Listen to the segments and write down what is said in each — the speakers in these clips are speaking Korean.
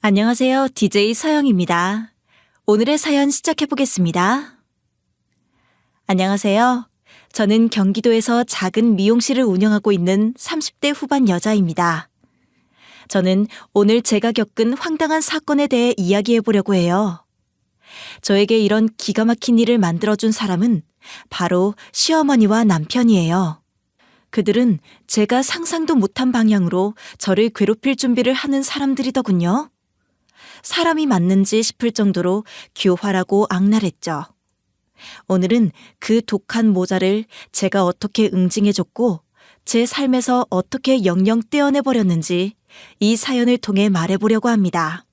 안녕하세요. DJ 서영입니다. 오늘의 사연 시작해 보겠습니다. 안녕하세요. 저는 경기도에서 작은 미용실을 운영하고 있는 30대 후반 여자입니다. 저는 오늘 제가 겪은 황당한 사건에 대해 이야기해 보려고 해요. 저에게 이런 기가 막힌 일을 만들어준 사람은 바로 시어머니와 남편이에요. 그들은 제가 상상도 못한 방향으로 저를 괴롭힐 준비를 하는 사람들이더군요. 사람이 맞는지 싶을 정도로 교활하고 악랄했죠. 오늘은 그 독한 모자를 제가 어떻게 응징해줬고 제 삶에서 어떻게 영영 떼어내버렸는지 이 사연을 통해 말해보려고 합니다.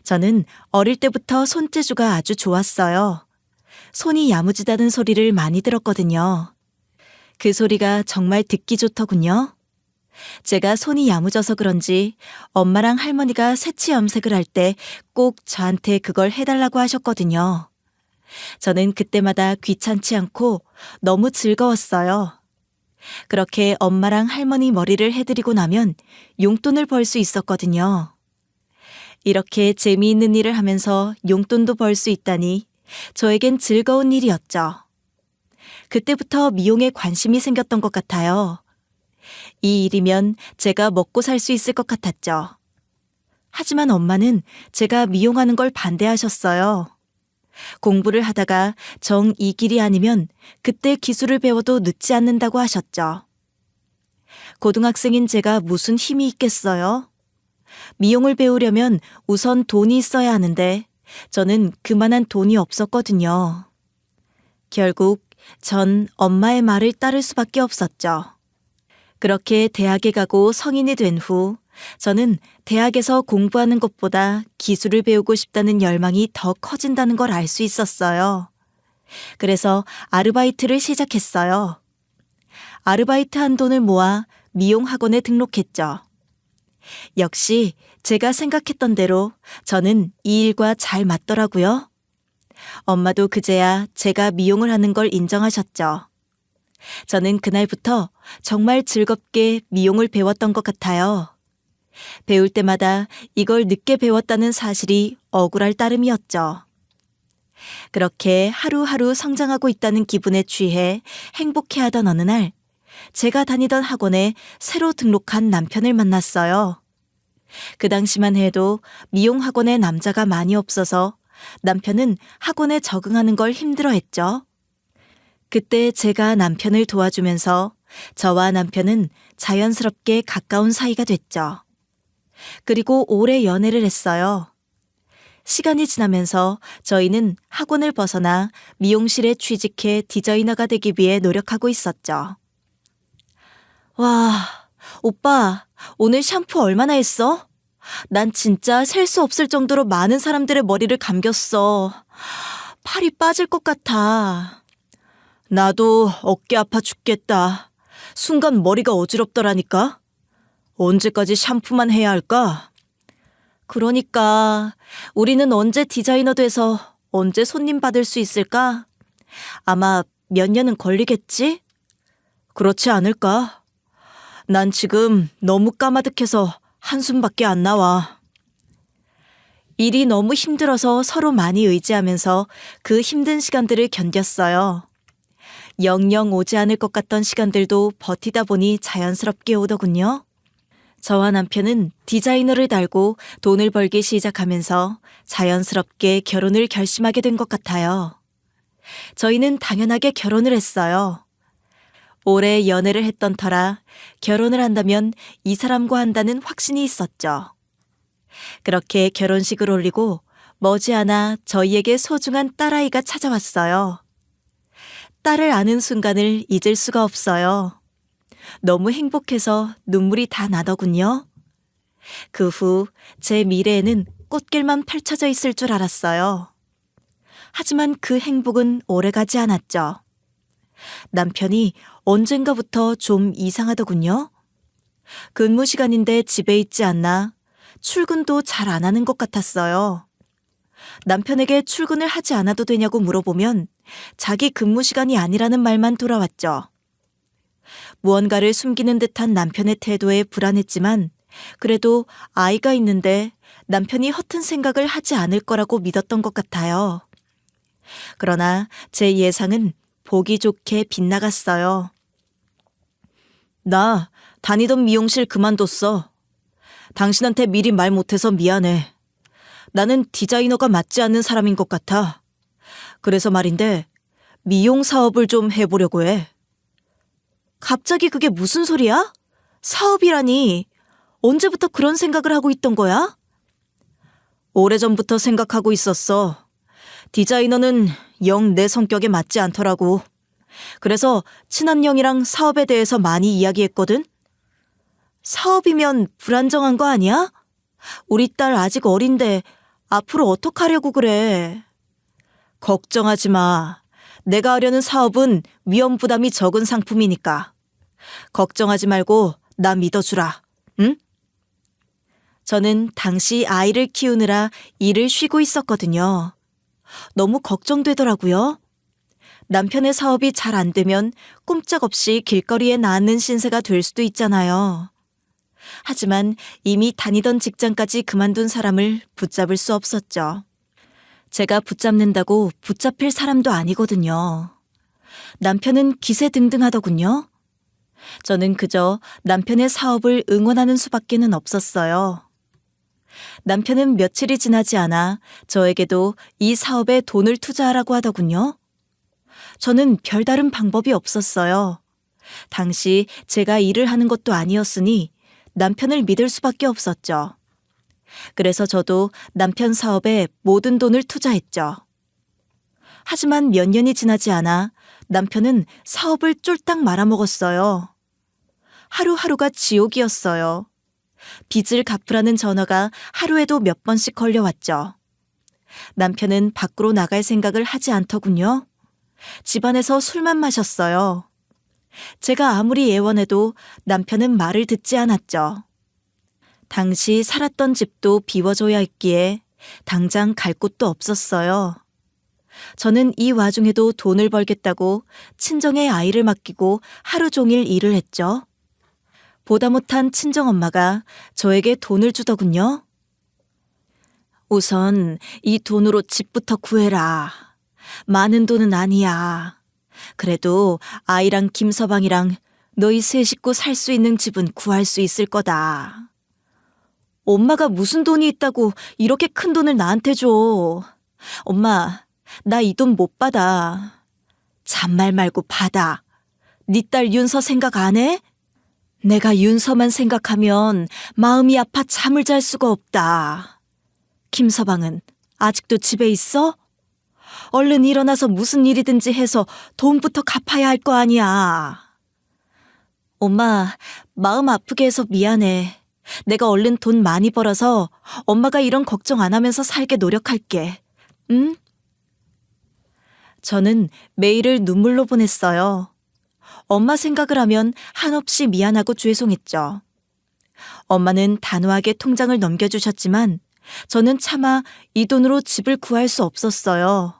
저는 어릴 때부터 손재주가 아주 좋았어요. 손이 야무지다는 소리를 많이 들었거든요. 그 소리가 정말 듣기 좋더군요. 제가 손이 야무져서 그런지 엄마랑 할머니가 새치 염색을 할 때 꼭 저한테 그걸 해달라고 하셨거든요. 저는 그때마다 귀찮지 않고 너무 즐거웠어요. 그렇게 엄마랑 할머니 머리를 해드리고 나면 용돈을 벌 수 있었거든요. 이렇게 재미있는 일을 하면서 용돈도 벌 수 있다니 저에겐 즐거운 일이었죠. 그때부터 미용에 관심이 생겼던 것 같아요. 이 일이면 제가 먹고 살 수 있을 것 같았죠. 하지만 엄마는 제가 미용하는 걸 반대하셨어요. 공부를 하다가 정 이 길이 아니면 그때 기술을 배워도 늦지 않는다고 하셨죠. 고등학생인 제가 무슨 힘이 있겠어요? 미용을 배우려면 우선 돈이 있어야 하는데 저는 그만한 돈이 없었거든요. 결국 전 엄마의 말을 따를 수밖에 없었죠. 그렇게 대학에 가고 성인이 된 후 저는 대학에서 공부하는 것보다 기술을 배우고 싶다는 열망이 더 커진다는 걸 알 수 있었어요. 그래서 아르바이트를 시작했어요. 아르바이트 한 돈을 모아 미용 학원에 등록했죠. 역시 제가 생각했던 대로 저는 이 일과 잘 맞더라고요. 엄마도 그제야 제가 미용을 하는 걸 인정하셨죠. 저는 그날부터 정말 즐겁게 미용을 배웠던 것 같아요. 배울 때마다 이걸 늦게 배웠다는 사실이 억울할 따름이었죠. 그렇게 하루하루 성장하고 있다는 기분에 취해 행복해하던 어느 날, 제가 다니던 학원에 새로 등록한 남편을 만났어요. 그 당시만 해도 미용 학원에 남자가 많이 없어서 남편은 학원에 적응하는 걸 힘들어했죠. 그때 제가 남편을 도와주면서 저와 남편은 자연스럽게 가까운 사이가 됐죠. 그리고 오래 연애를 했어요. 시간이 지나면서 저희는 학원을 벗어나 미용실에 취직해 디자이너가 되기 위해 노력하고 있었죠. 와, 오빠, 오늘 샴푸 얼마나 했어? 난 진짜 셀 수 없을 정도로 많은 사람들의 머리를 감겼어. 팔이 빠질 것 같아. 나도 어깨 아파 죽겠다. 순간 머리가 어지럽더라니까. 언제까지 샴푸만 해야 할까? 그러니까 우리는 언제 디자이너 돼서 언제 손님 받을 수 있을까? 아마 몇 년은 걸리겠지? 그렇지 않을까? 난 지금 너무 까마득해서 한숨밖에 안 나와. 일이 너무 힘들어서 서로 많이 의지하면서 그 힘든 시간들을 견뎠어요. 영영 오지 않을 것 같던 시간들도 버티다 보니 자연스럽게 오더군요. 저와 남편은 디자이너를 달고 돈을 벌기 시작하면서 자연스럽게 결혼을 결심하게 된 것 같아요. 저희는 당연하게 결혼을 했어요. 오래 연애를 했던 터라 결혼을 한다면 이 사람과 한다는 확신이 있었죠. 그렇게 결혼식을 올리고 머지않아 저희에게 소중한 딸아이가 찾아왔어요. 딸을 아는 순간을 잊을 수가 없어요. 너무 행복해서 눈물이 다 나더군요. 그 후 제 미래에는 꽃길만 펼쳐져 있을 줄 알았어요. 하지만 그 행복은 오래가지 않았죠. 남편이 언젠가부터 좀 이상하더군요. 근무 시간인데 집에 있지 않나 출근도 잘 안 하는 것 같았어요. 남편에게 출근을 하지 않아도 되냐고 물어보면 자기 근무 시간이 아니라는 말만 돌아왔죠. 무언가를 숨기는 듯한 남편의 태도에 불안했지만 그래도 아이가 있는데 남편이 허튼 생각을 하지 않을 거라고 믿었던 것 같아요. 그러나 제 예상은 보기 좋게 빗나갔어요. 나 다니던 미용실 그만뒀어. 당신한테 미리 말 못해서 미안해. 나는 디자이너가 맞지 않는 사람인 것 같아. 그래서 말인데 미용 사업을 좀 해보려고 해. 갑자기 그게 무슨 소리야? 사업이라니. 언제부터 그런 생각을 하고 있던 거야? 오래전부터 생각하고 있었어. 디자이너는 영 내 성격에 맞지 않더라고. 그래서 친한 형이랑 사업에 대해서 많이 이야기했거든? 사업이면 불안정한 거 아니야? 우리 딸 아직 어린데 앞으로 어떡하려고 그래? 걱정하지 마. 내가 하려는 사업은 위험 부담이 적은 상품이니까. 걱정하지 말고 나 믿어주라. 응? 저는 당시 아이를 키우느라 일을 쉬고 있었거든요. 너무 걱정되더라고요. 남편의 사업이 잘 안 되면 꼼짝없이 길거리에 나앉는 신세가 될 수도 있잖아요. 하지만 이미 다니던 직장까지 그만둔 사람을 붙잡을 수 없었죠. 제가 붙잡는다고 붙잡힐 사람도 아니거든요. 남편은 기세등등하더군요. 저는 그저 남편의 사업을 응원하는 수밖에는 없었어요. 남편은 며칠이 지나지 않아 저에게도 이 사업에 돈을 투자하라고 하더군요. 저는 별다른 방법이 없었어요. 당시 제가 일을 하는 것도 아니었으니 남편을 믿을 수밖에 없었죠. 그래서 저도 남편 사업에 모든 돈을 투자했죠. 하지만 몇 년이 지나지 않아 남편은 사업을 쫄딱 말아먹었어요. 하루하루가 지옥이었어요. 빚을 갚으라는 전화가 하루에도 몇 번씩 걸려왔죠. 남편은 밖으로 나갈 생각을 하지 않더군요. 집안에서 술만 마셨어요. 제가 아무리 애원해도 남편은 말을 듣지 않았죠. 당시 살았던 집도 비워줘야 했기에 당장 갈 곳도 없었어요. 저는 이 와중에도 돈을 벌겠다고 친정에 아이를 맡기고 하루 종일 일을 했죠. 보다 못한 친정엄마가 저에게 돈을 주더군요. 우선 이 돈으로 집부터 구해라. 많은 돈은 아니야. 그래도 아이랑 김서방이랑 너희 세 식구 살 수 있는 집은 구할 수 있을 거다. 엄마가 무슨 돈이 있다고 이렇게 큰 돈을 나한테 줘. 엄마, 나 이 돈 못 받아. 잔말 말고 받아. 네 딸 윤서 생각 안 해? 내가 윤서만 생각하면 마음이 아파 잠을 잘 수가 없다. 김서방은 아직도 집에 있어? 얼른 일어나서 무슨 일이든지 해서 돈부터 갚아야 할 거 아니야. 엄마, 마음 아프게 해서 미안해. 내가 얼른 돈 많이 벌어서 엄마가 이런 걱정 안 하면서 살게 노력할게. 응? 저는 메일을 눈물로 보냈어요. 엄마 생각을 하면 한없이 미안하고 죄송했죠. 엄마는 단호하게 통장을 넘겨주셨지만 저는 차마 이 돈으로 집을 구할 수 없었어요.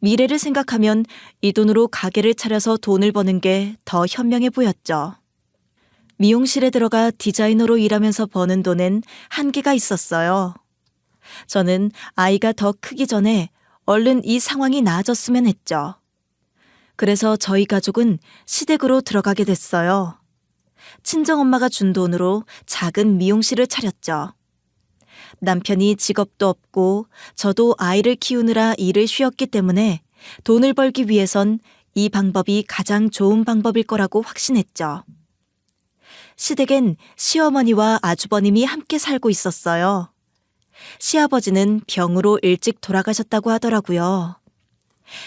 미래를 생각하면 이 돈으로 가게를 차려서 돈을 버는 게 더 현명해 보였죠. 미용실에 들어가 디자이너로 일하면서 버는 돈엔 한계가 있었어요. 저는 아이가 더 크기 전에 얼른 이 상황이 나아졌으면 했죠. 그래서 저희 가족은 시댁으로 들어가게 됐어요. 친정엄마가 준 돈으로 작은 미용실을 차렸죠. 남편이 직업도 없고 저도 아이를 키우느라 일을 쉬었기 때문에 돈을 벌기 위해선 이 방법이 가장 좋은 방법일 거라고 확신했죠. 시댁엔 시어머니와 아주버님이 함께 살고 있었어요. 시아버지는 병으로 일찍 돌아가셨다고 하더라고요.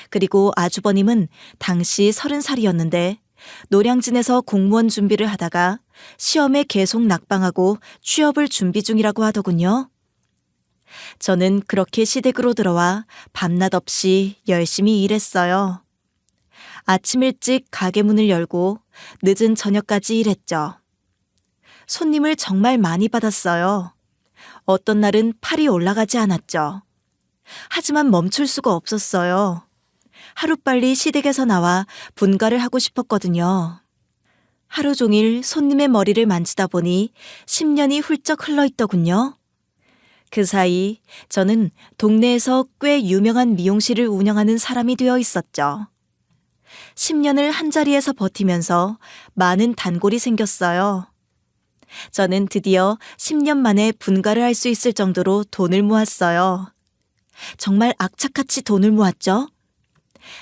그리고 아주버님은 당시 30살이었는데 노량진에서 공무원 준비를 하다가 시험에 계속 낙방하고 취업을 준비 중이라고 하더군요. 저는 그렇게 시댁으로 들어와 밤낮 없이 열심히 일했어요. 아침 일찍 가게 문을 열고 늦은 저녁까지 일했죠. 손님을 정말 많이 받았어요. 어떤 날은 팔이 올라가지 않았죠. 하지만 멈출 수가 없었어요. 하루빨리 시댁에서 나와 분가를 하고 싶었거든요. 하루 종일 손님의 머리를 만지다 보니 10년이 훌쩍 흘러있더군요. 그 사이 저는 동네에서 꽤 유명한 미용실을 운영하는 사람이 되어 있었죠. 10년을 한자리에서 버티면서 많은 단골이 생겼어요. 저는 드디어 10년 만에 분가를 할 수 있을 정도로 돈을 모았어요. 정말 악착같이 돈을 모았죠.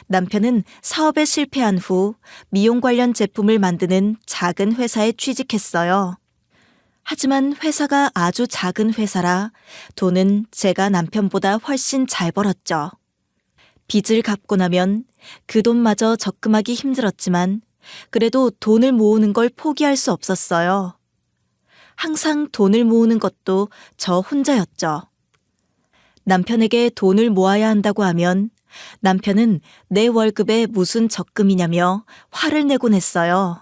남편은 사업에 실패한 후 미용 관련 제품을 만드는 작은 회사에 취직했어요. 하지만 회사가 아주 작은 회사라 돈은 제가 남편보다 훨씬 잘 벌었죠. 빚을 갚고 나면 그 돈마저 적금하기 힘들었지만 그래도 돈을 모으는 걸 포기할 수 없었어요. 항상 돈을 모으는 것도 저 혼자였죠. 남편에게 돈을 모아야 한다고 하면 남편은 내 월급에 무슨 적금이냐며 화를 내곤 했어요.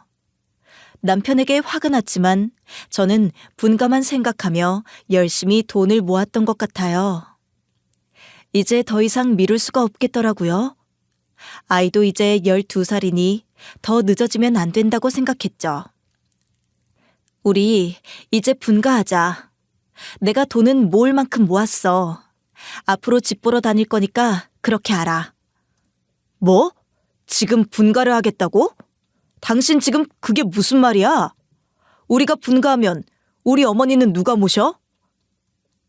남편에게 화가 났지만 저는 분가만 생각하며 열심히 돈을 모았던 것 같아요. 이제 더 이상 미룰 수가 없겠더라고요. 아이도 이제 12살이니 더 늦어지면 안 된다고 생각했죠. 우리 이제 분가하자. 내가 돈은 모을 만큼 모았어. 앞으로 집 보러 다닐 거니까 그렇게 알아. 뭐? 지금 분가를 하겠다고? 당신 지금 그게 무슨 말이야? 우리가 분가하면 우리 어머니는 누가 모셔?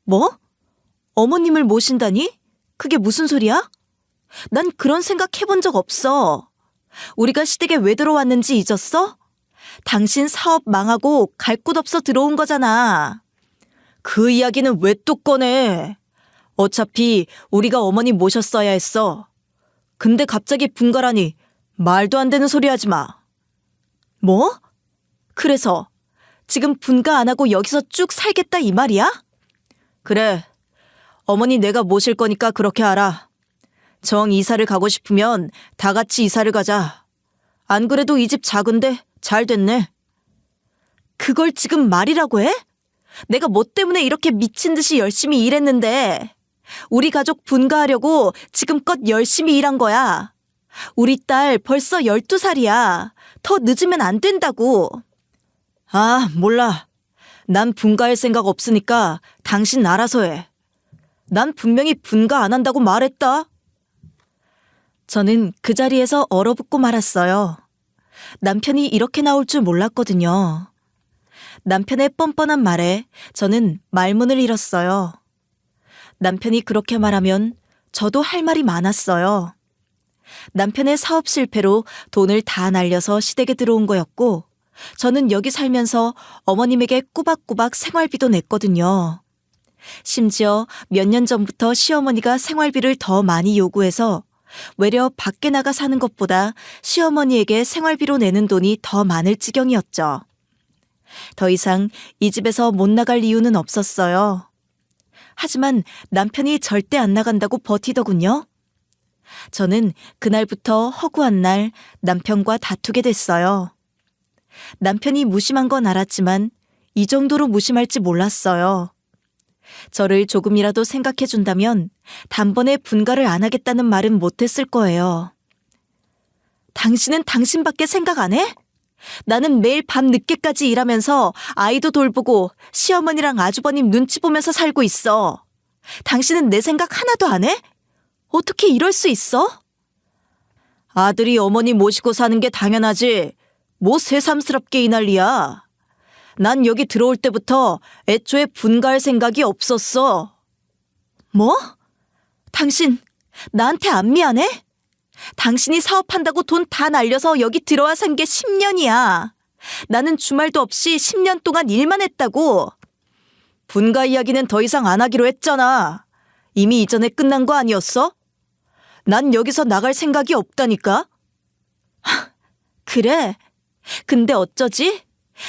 뭐? 어머님을 모신다니? 그게 무슨 소리야? 난 그런 생각 해본 적 없어. 우리가 시댁에 왜 들어왔는지 잊었어? 당신 사업 망하고 갈 곳 없어 들어온 거잖아. 그 이야기는 왜 또 꺼내? 어차피 우리가 어머니 모셨어야 했어. 근데 갑자기 분가라니 말도 안 되는 소리 하지 마. 뭐? 그래서 지금 분가 안 하고 여기서 쭉 살겠다 이 말이야? 그래. 어머니 내가 모실 거니까 그렇게 알아. 정 이사를 가고 싶으면 다 같이 이사를 가자. 안 그래도 이 집 작은데 잘 됐네. 그걸 지금 말이라고 해? 내가 뭐 때문에 이렇게 미친 듯이 열심히 일했는데. 우리 가족 분가하려고 지금껏 열심히 일한 거야. 우리 딸 벌써 12살이야. 더 늦으면 안 된다고. 아, 몰라. 난 분가할 생각 없으니까 당신 알아서 해. 난 분명히 분가 안 한다고 말했다. 저는 그 자리에서 얼어붙고 말았어요. 남편이 이렇게 나올 줄 몰랐거든요. 남편의 뻔뻔한 말에 저는 말문을 잃었어요. 남편이 그렇게 말하면 저도 할 말이 많았어요. 남편의 사업 실패로 돈을 다 날려서 시댁에 들어온 거였고 저는 여기 살면서 어머님에게 꼬박꼬박 생활비도 냈거든요. 심지어 몇 년 전부터 시어머니가 생활비를 더 많이 요구해서 외려 밖에 나가 사는 것보다 시어머니에게 생활비로 내는 돈이 더 많을 지경이었죠. 더 이상 이 집에서 못 나갈 이유는 없었어요. 하지만 남편이 절대 안 나간다고 버티더군요. 저는 그날부터 허구한 날 남편과 다투게 됐어요. 남편이 무심한 건 알았지만 이 정도로 무심할지 몰랐어요. 저를 조금이라도 생각해 준다면 단번에 분가를 안 하겠다는 말은 못했을 거예요. 당신은 당신밖에 생각 안 해? 나는 매일 밤 늦게까지 일하면서 아이도 돌보고 시어머니랑 아주버님 눈치 보면서 살고 있어. 당신은 내 생각 하나도 안 해? 어떻게 이럴 수 있어? 아들이 어머니 모시고 사는 게 당연하지. 뭐 새삼스럽게 이 난리야. 난 여기 들어올 때부터 애초에 분가할 생각이 없었어. 뭐? 당신 나한테 안 미안해? 당신이 사업한다고 돈 다 날려서 여기 들어와 산 게 10년이야. 나는 주말도 없이 10년 동안 일만 했다고. 분가 이야기는 더 이상 안 하기로 했잖아. 이미 이전에 끝난 거 아니었어? 난 여기서 나갈 생각이 없다니까. 그래. 근데 어쩌지?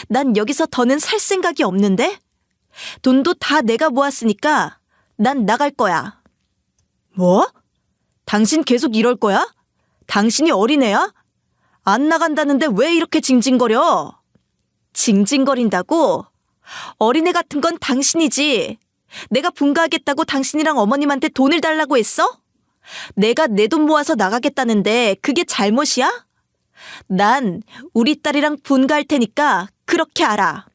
난 여기서 더는 살 생각이 없는데? 돈도 다 내가 모았으니까 난 나갈 거야. 뭐? 당신 계속 이럴 거야? 당신이 어린애야? 안 나간다는데 왜 이렇게 징징거려? 징징거린다고? 어린애 같은 건 당신이지. 내가 분가하겠다고 당신이랑 어머님한테 돈을 달라고 했어? 내가 내 돈 모아서 나가겠다는데 그게 잘못이야? 난 우리 딸이랑 분가할 테니까 그렇게 알아.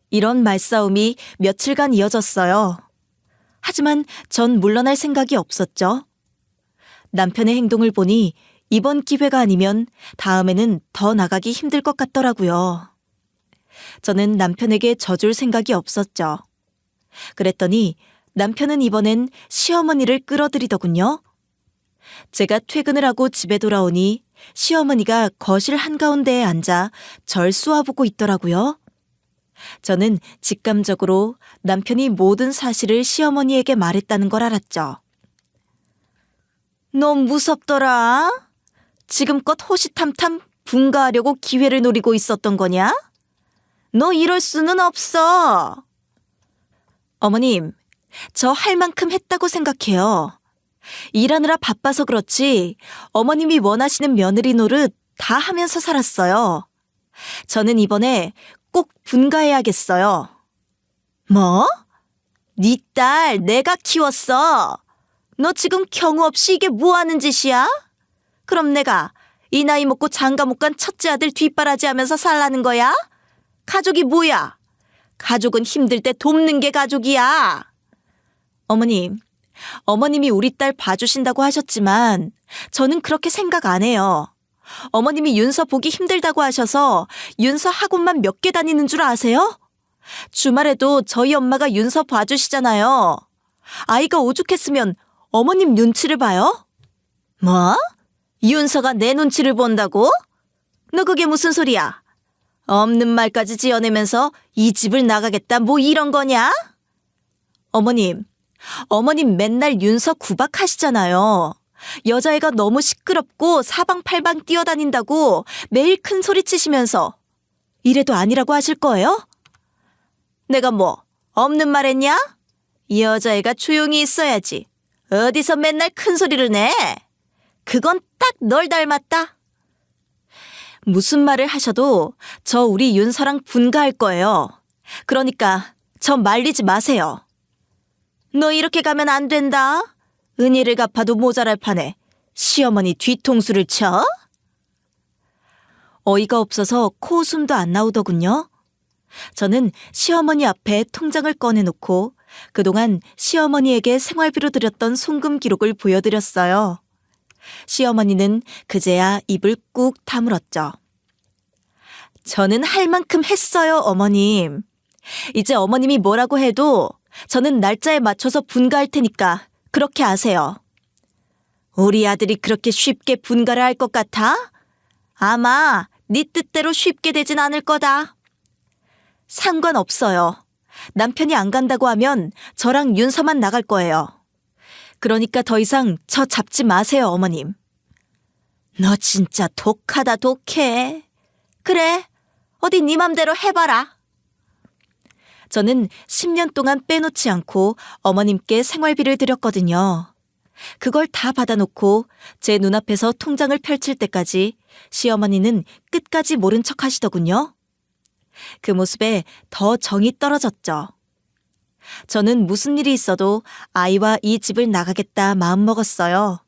이런 말싸움이 며칠간 이어졌어요. 하지만 전 물러날 생각이 없었죠. 남편의 행동을 보니 이번 기회가 아니면 다음에는 더 나가기 힘들 것 같더라고요. 저는 남편에게 져줄 생각이 없었죠. 그랬더니 남편은 이번엔 시어머니를 끌어들이더군요. 제가 퇴근을 하고 집에 돌아오니 시어머니가 거실 한가운데에 앉아 절 쏘아보고 있더라고요. 저는 직감적으로 남편이 모든 사실을 시어머니에게 말했다는 걸 알았죠. 너 무섭더라. 지금껏 호시탐탐 분가하려고 기회를 노리고 있었던 거냐? 너 이럴 수는 없어. 어머님, 저 할 만큼 했다고 생각해요. 일하느라 바빠서 그렇지 어머님이 원하시는 며느리 노릇 다 하면서 살았어요. 저는 이번에 꼭 분가해야겠어요. 뭐? 네 딸 내가 키웠어. 너 지금 경우 없이 이게 뭐 하는 짓이야? 그럼 내가 이 나이 먹고 장가 못 간 첫째 아들 뒷바라지하면서 살라는 거야? 가족이 뭐야? 가족은 힘들 때 돕는 게 가족이야. 어머님, 어머님이 우리 딸 봐주신다고 하셨지만 저는 그렇게 생각 안 해요. 어머님이 윤서 보기 힘들다고 하셔서 윤서 학원만 몇 개 다니는 줄 아세요? 주말에도 저희 엄마가 윤서 봐주시잖아요. 아이가 오죽했으면 어머님 눈치를 봐요? 뭐? 윤서가 내 눈치를 본다고? 너 그게 무슨 소리야? 없는 말까지 지어내면서 이 집을 나가겠다 뭐 이런 거냐? 어머님 맨날 윤서 구박하시잖아요. 여자애가 너무 시끄럽고 사방팔방 뛰어다닌다고 매일 큰 소리 치시면서 이래도 아니라고 하실 거예요? 내가 뭐 없는 말 했냐? 이 여자애가 조용히 있어야지. 어디서 맨날 큰 소리를 내? 그건 딱 널 닮았다. 무슨 말을 하셔도 저 우리 윤서랑 분가할 거예요. 그러니까 저 말리지 마세요. 너 이렇게 가면 안 된다. 은혜를 갚아도 모자랄 판에 시어머니 뒤통수를 쳐? 어이가 없어서 코웃음도 안 나오더군요. 저는 시어머니 앞에 통장을 꺼내놓고 그동안 시어머니에게 생활비로 드렸던 송금 기록을 보여드렸어요. 시어머니는 그제야 입을 꾹 다물었죠. 저는 할 만큼 했어요, 어머님. 이제 어머님이 뭐라고 해도 저는 날짜에 맞춰서 분가할 테니까 그렇게 아세요. 우리 아들이 그렇게 쉽게 분가를 할 것 같아? 아마 네 뜻대로 쉽게 되진 않을 거다. 상관없어요. 남편이 안 간다고 하면 저랑 윤서만 나갈 거예요. 그러니까 더 이상 저 잡지 마세요, 어머님. 너 진짜 독하다, 독해. 그래, 어디 네 맘대로 해봐라. 저는 10년 동안 빼놓지 않고 어머님께 생활비를 드렸거든요. 그걸 다 받아놓고 제 눈앞에서 통장을 펼칠 때까지 시어머니는 끝까지 모른 척 하시더군요. 그 모습에 더 정이 떨어졌죠. 저는 무슨 일이 있어도 아이와 이 집을 나가겠다 마음먹었어요.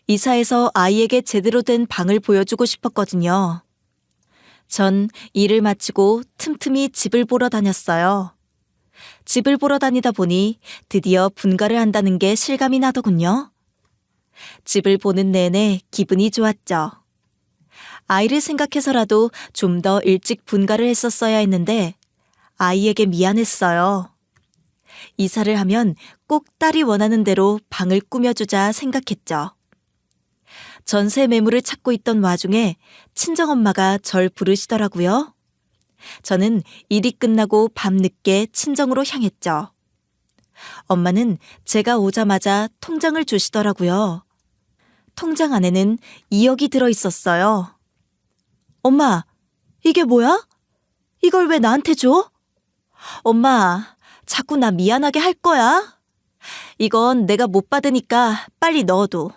이사해서 아이에게 제대로 된 방을 보여주고 싶었거든요. 전 일을 마치고 틈틈이 집을 보러 다녔어요. 집을 보러 다니다 보니 드디어 분가를 한다는 게 실감이 나더군요. 집을 보는 내내 기분이 좋았죠. 아이를 생각해서라도 좀 더 일찍 분가를 했었어야 했는데 아이에게 미안했어요. 이사를 하면 꼭 딸이 원하는 대로 방을 꾸며주자 생각했죠. 전세 매물을 찾고 있던 와중에 친정엄마가 절 부르시더라고요. 저는 일이 끝나고 밤늦게 친정으로 향했죠. 엄마는 제가 오자마자 통장을 주시더라고요. 통장 안에는 2억이 들어있었어요. 엄마, 이게 뭐야? 이걸 왜 나한테 줘? 엄마, 자꾸 나 미안하게 할 거야? 이건 내가 못 받으니까 빨리 넣어둬.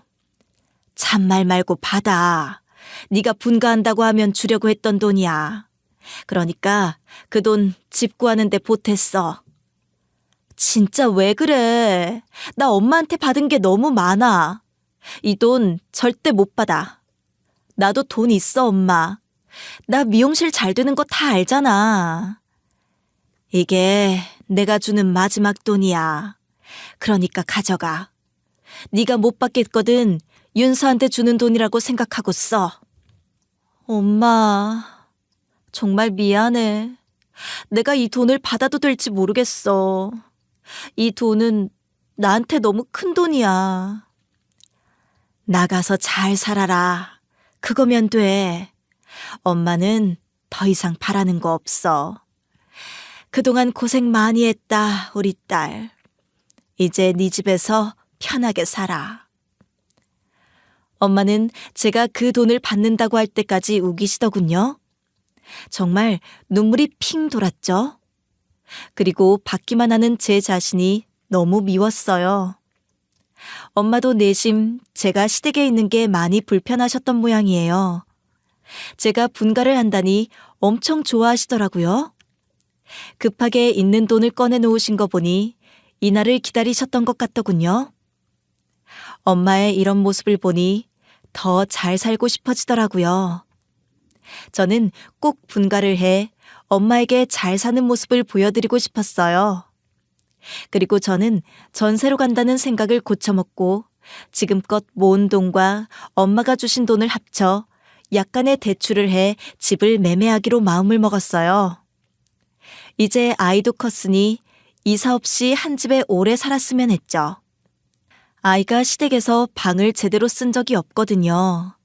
잔말 말고 받아. 네가 분가한다고 하면 주려고 했던 돈이야. 그러니까 그 돈 집 구하는 데 보탰어. 진짜 왜 그래? 나 엄마한테 받은 게 너무 많아. 이 돈 절대 못 받아. 나도 돈 있어, 엄마. 나 미용실 잘 되는 거 다 알잖아. 이게 내가 주는 마지막 돈이야. 그러니까 가져가. 네가 못 받겠거든 윤서한테 주는 돈이라고 생각하고 써. 엄마, 정말 미안해. 내가 이 돈을 받아도 될지 모르겠어. 이 돈은 나한테 너무 큰 돈이야. 나가서 잘 살아라. 그거면 돼. 엄마는 더 이상 바라는 거 없어. 그동안 고생 많이 했다, 우리 딸. 이제 네 집에서 편하게 살아. 엄마는 제가 그 돈을 받는다고 할 때까지 우기시더군요. 정말 눈물이 핑 돌았죠. 그리고 받기만 하는 제 자신이 너무 미웠어요. 엄마도 내심 제가 시댁에 있는 게 많이 불편하셨던 모양이에요. 제가 분가를 한다니 엄청 좋아하시더라고요. 급하게 있는 돈을 꺼내놓으신 거 보니 이날을 기다리셨던 것 같더군요. 엄마의 이런 모습을 보니 더 잘 살고 싶어지더라고요. 저는 꼭 분가를 해 엄마에게 잘 사는 모습을 보여드리고 싶었어요. 그리고 저는 전세로 간다는 생각을 고쳐먹고 지금껏 모은 돈과 엄마가 주신 돈을 합쳐 약간의 대출을 해 집을 매매하기로 마음을 먹었어요. 이제 아이도 컸으니 이사 없이 한 집에 오래 살았으면 했죠. 아이가 시댁에서 방을 제대로 쓴 적이 없거든요.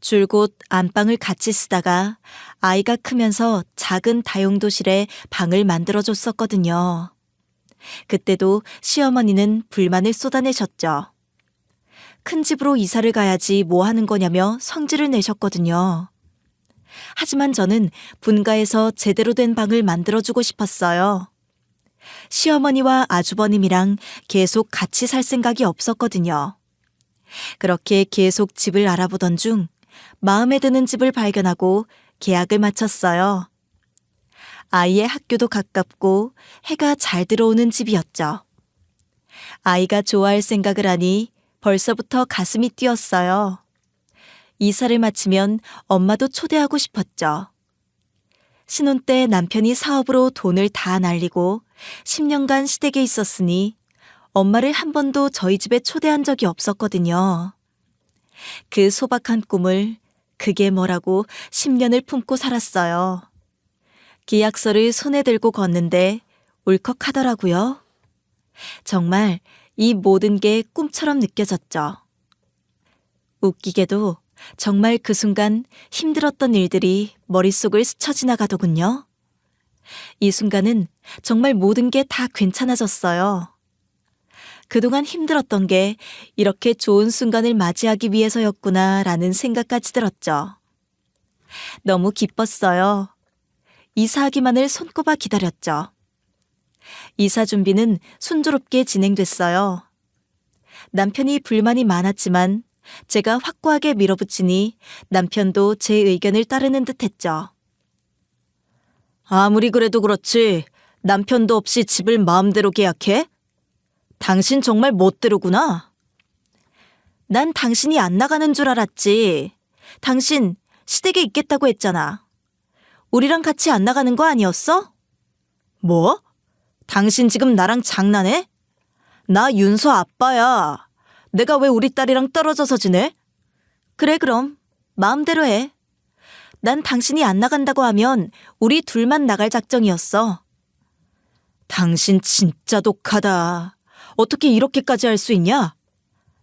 줄곧 안방을 같이 쓰다가 아이가 크면서 작은 다용도실에 방을 만들어줬었거든요. 그때도 시어머니는 불만을 쏟아내셨죠. 큰 집으로 이사를 가야지 뭐 하는 거냐며 성질을 내셨거든요. 하지만 저는 분가에서 제대로 된 방을 만들어주고 싶었어요. 시어머니와 아주버님이랑 계속 같이 살 생각이 없었거든요. 그렇게 계속 집을 알아보던 중 마음에 드는 집을 발견하고 계약을 마쳤어요. 아이의 학교도 가깝고 해가 잘 들어오는 집이었죠. 아이가 좋아할 생각을 하니 벌써부터 가슴이 뛰었어요. 이사를 마치면 엄마도 초대하고 싶었죠. 신혼 때 남편이 사업으로 돈을 다 날리고 10년간 시댁에 있었으니 엄마를 한 번도 저희 집에 초대한 적이 없었거든요. 그 소박한 꿈을 그게 뭐라고 10년을 품고 살았어요. 계약서를 손에 들고 걷는데 울컥하더라고요. 정말 이 모든 게 꿈처럼 느껴졌죠. 웃기게도 정말 그 순간 힘들었던 일들이 머릿속을 스쳐 지나가더군요. 이 순간은 정말 모든 게 다 괜찮아졌어요. 그동안 힘들었던 게 이렇게 좋은 순간을 맞이하기 위해서였구나라는 생각까지 들었죠. 너무 기뻤어요. 이사하기만을 손꼽아 기다렸죠. 이사 준비는 순조롭게 진행됐어요. 남편이 불만이 많았지만 제가 확고하게 밀어붙이니 남편도 제 의견을 따르는 듯했죠. 아무리 그래도 그렇지 남편도 없이 집을 마음대로 계약해? 당신 정말 멋대로구나. 난 당신이 안 나가는 줄 알았지. 당신 시댁에 있겠다고 했잖아. 우리랑 같이 안 나가는 거 아니었어? 뭐? 당신 지금 나랑 장난해? 나 윤서 아빠야. 내가 왜 우리 딸이랑 떨어져서 지내? 그래 그럼 마음대로 해. 난 당신이 안 나간다고 하면 우리 둘만 나갈 작정이었어. 당신 진짜 독하다. 어떻게 이렇게까지 할 수 있냐?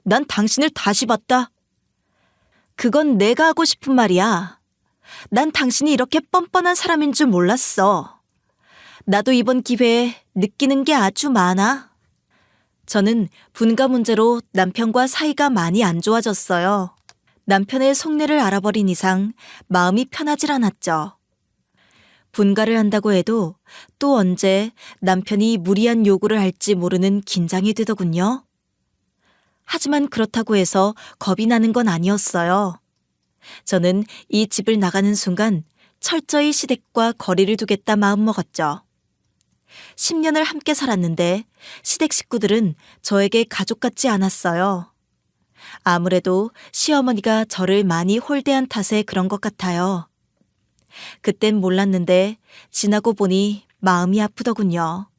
난 당신을 다시 봤다. 그건 내가 하고 싶은 말이야. 난 당신이 이렇게 뻔뻔한 사람인 줄 몰랐어. 나도 이번 기회에 느끼는 게 아주 많아. 저는 분가 문제로 남편과 사이가 많이 안 좋아졌어요. 남편의 속내를 알아버린 이상 마음이 편하질 않았죠. 분가를 한다고 해도 또 언제 남편이 무리한 요구를 할지 모르는 긴장이 되더군요. 하지만 그렇다고 해서 겁이 나는 건 아니었어요. 저는 이 집을 나가는 순간 철저히 시댁과 거리를 두겠다 마음먹었죠. 10년을 함께 살았는데 시댁 식구들은 저에게 가족 같지 않았어요. 아무래도 시어머니가 저를 많이 홀대한 탓에 그런 것 같아요. 그땐 몰랐는데 지나고 보니 마음이 아프더군요.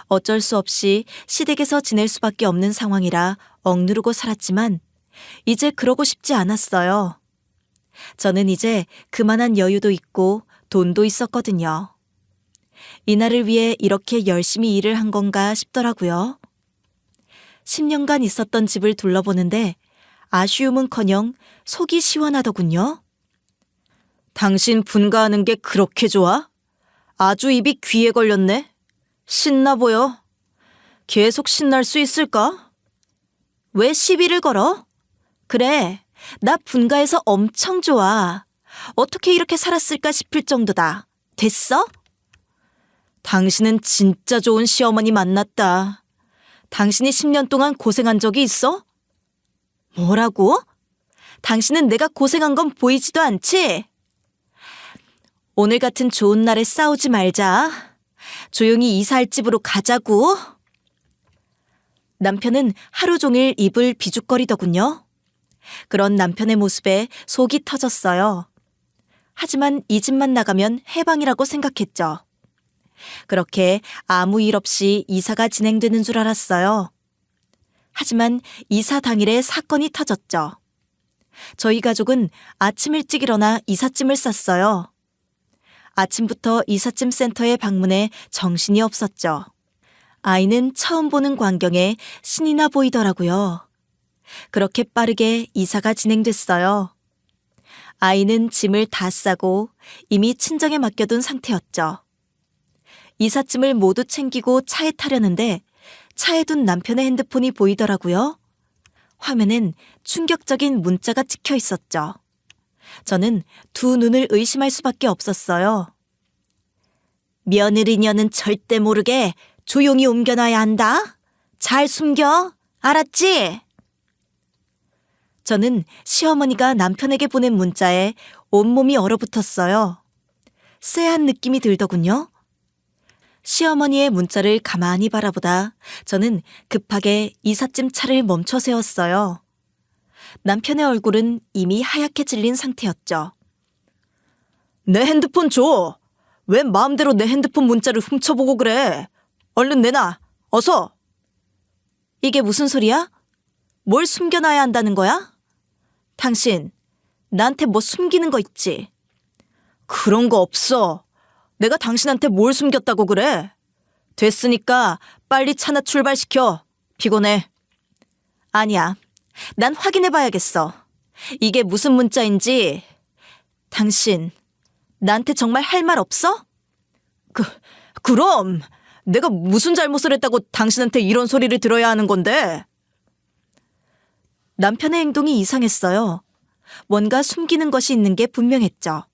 어쩔 수 없이 시댁에서 지낼 수밖에 없는 상황이라 억누르고 살았지만 이제 그러고 싶지 않았어요. 저는 이제 그만한 여유도 있고 돈도 있었거든요. 이날을 위해 이렇게 열심히 일을 한 건가 싶더라고요. 10년간 있었던 집을 둘러보는데 아쉬움은커녕 속이 시원하더군요. 당신 분가하는 게 그렇게 좋아? 아주 입이 귀에 걸렸네. 신나 보여. 계속 신날 수 있을까? 왜 시비를 걸어? 그래, 나 분가해서 엄청 좋아. 어떻게 이렇게 살았을까 싶을 정도다. 됐어? 당신은 진짜 좋은 시어머니 만났다. 당신이 10년 동안 고생한 적이 있어? 뭐라고? 당신은 내가 고생한 건 보이지도 않지? 오늘 같은 좋은 날에 싸우지 말자. 조용히 이사할 집으로 가자고. 남편은 하루 종일 입을 비죽거리더군요. 그런 남편의 모습에 속이 터졌어요. 하지만 이 집만 나가면 해방이라고 생각했죠. 그렇게 아무 일 없이 이사가 진행되는 줄 알았어요. 하지만 이사 당일에 사건이 터졌죠. 저희 가족은 아침 일찍 일어나 이삿짐을 쌌어요. 아침부터 이삿짐 센터에 방문해 정신이 없었죠. 아이는 처음 보는 광경에 신이 나 보이더라고요. 그렇게 빠르게 이사가 진행됐어요. 아이는 짐을 다 싸고 이미 친정에 맡겨둔 상태였죠. 이삿짐을 모두 챙기고 차에 타려는데 차에 둔 남편의 핸드폰이 보이더라고요. 화면엔 충격적인 문자가 찍혀 있었죠. 저는 두 눈을 의심할 수밖에 없었어요. 며느리녀는 절대 모르게 조용히 옮겨놔야 한다. 잘 숨겨. 알았지? 저는 시어머니가 남편에게 보낸 문자에 온몸이 얼어붙었어요. 쎄한 느낌이 들더군요. 시어머니의 문자를 가만히 바라보다 저는 급하게 이삿짐 차를 멈춰 세웠어요. 남편의 얼굴은 이미 하얗게 질린 상태였죠. 내 핸드폰 줘. 왜 마음대로 내 핸드폰 문자를 훔쳐보고 그래. 얼른 내놔. 어서. 이게 무슨 소리야? 뭘 숨겨놔야 한다는 거야? 당신, 나한테 뭐 숨기는 거 있지? 그런 거 없어. 내가 당신한테 뭘 숨겼다고 그래? 됐으니까 빨리 차나 출발시켜. 피곤해. 아니야. 난 확인해봐야겠어. 이게 무슨 문자인지. 당신, 나한테 정말 할 말 없어? 그럼 내가 무슨 잘못을 했다고 당신한테 이런 소리를 들어야 하는 건데? 남편의 행동이 이상했어요. 뭔가 숨기는 것이 있는 게 분명했죠.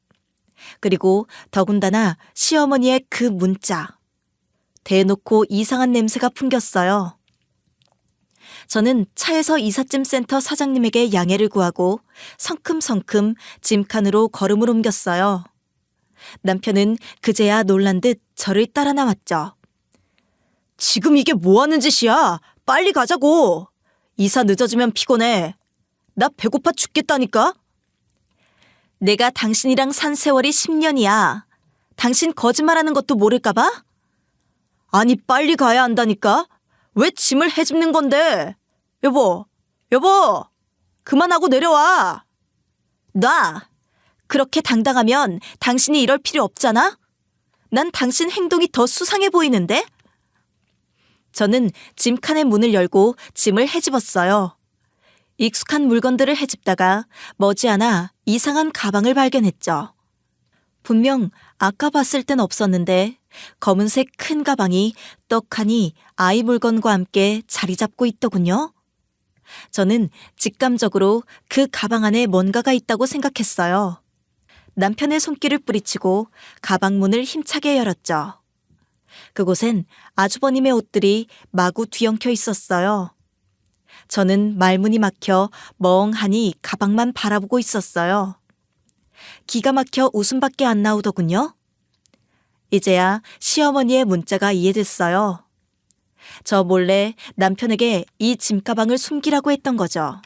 그리고 더군다나 시어머니의 그 문자. 대놓고 이상한 냄새가 풍겼어요. 저는 차에서 이삿짐 센터 사장님에게 양해를 구하고 성큼성큼 짐칸으로 걸음을 옮겼어요. 남편은 그제야 놀란 듯 저를 따라 나왔죠. 지금 이게 뭐 하는 짓이야? 빨리 가자고. 이사 늦어지면 피곤해. 나 배고파 죽겠다니까. 내가 당신이랑 산 세월이 10년이야. 당신 거짓말하는 것도 모를까 봐? 아니 빨리 가야 한다니까. 왜 짐을 헤집는 건데? 여보, 그만하고 내려와. 놔. 그렇게 당당하면 당신이 이럴 필요 없잖아? 난 당신 행동이 더 수상해 보이는데? 저는 짐칸의 문을 열고 짐을 헤집었어요. 익숙한 물건들을 헤집다가 머지않아 이상한 가방을 발견했죠. 분명 아까 봤을 땐 없었는데 검은색 큰 가방이 떡하니 아이 물건과 함께 자리 잡고 있더군요. 저는 직감적으로 그 가방 안에 뭔가가 있다고 생각했어요. 남편의 손길을 뿌리치고 가방 문을 힘차게 열었죠. 그곳엔 아주버님의 옷들이 마구 뒤엉켜 있었어요. 저는 말문이 막혀 멍하니 가방만 바라보고 있었어요. 기가 막혀 웃음밖에 안 나오더군요. 이제야 시어머니의 문자가 이해됐어요. 저 몰래 남편에게 이 짐가방을 숨기라고 했던 거죠.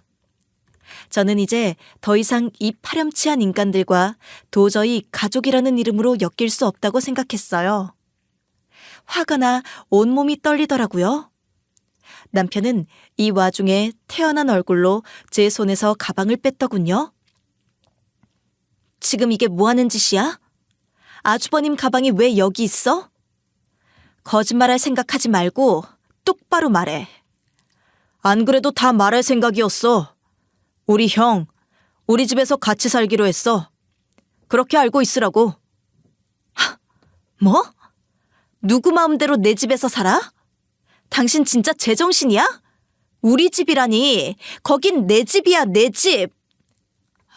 저는 이제 더 이상 이 파렴치한 인간들과 도저히 가족이라는 이름으로 엮일 수 없다고 생각했어요. 화가 나 온몸이 떨리더라고요. 남편은 이 와중에 태연한 얼굴로 제 손에서 가방을 뺐더군요. 지금 이게 뭐 하는 짓이야? 아주버님 가방이 왜 여기 있어? 거짓말할 생각하지 말고 똑바로 말해. 안 그래도 다 말할 생각이었어. 우리 형, 우리 집에서 같이 살기로 했어. 그렇게 알고 있으라고. 뭐? 누구 마음대로 내 집에서 살아? 당신 진짜 제정신이야? 우리 집이라니. 거긴 내 집이야, 내 집.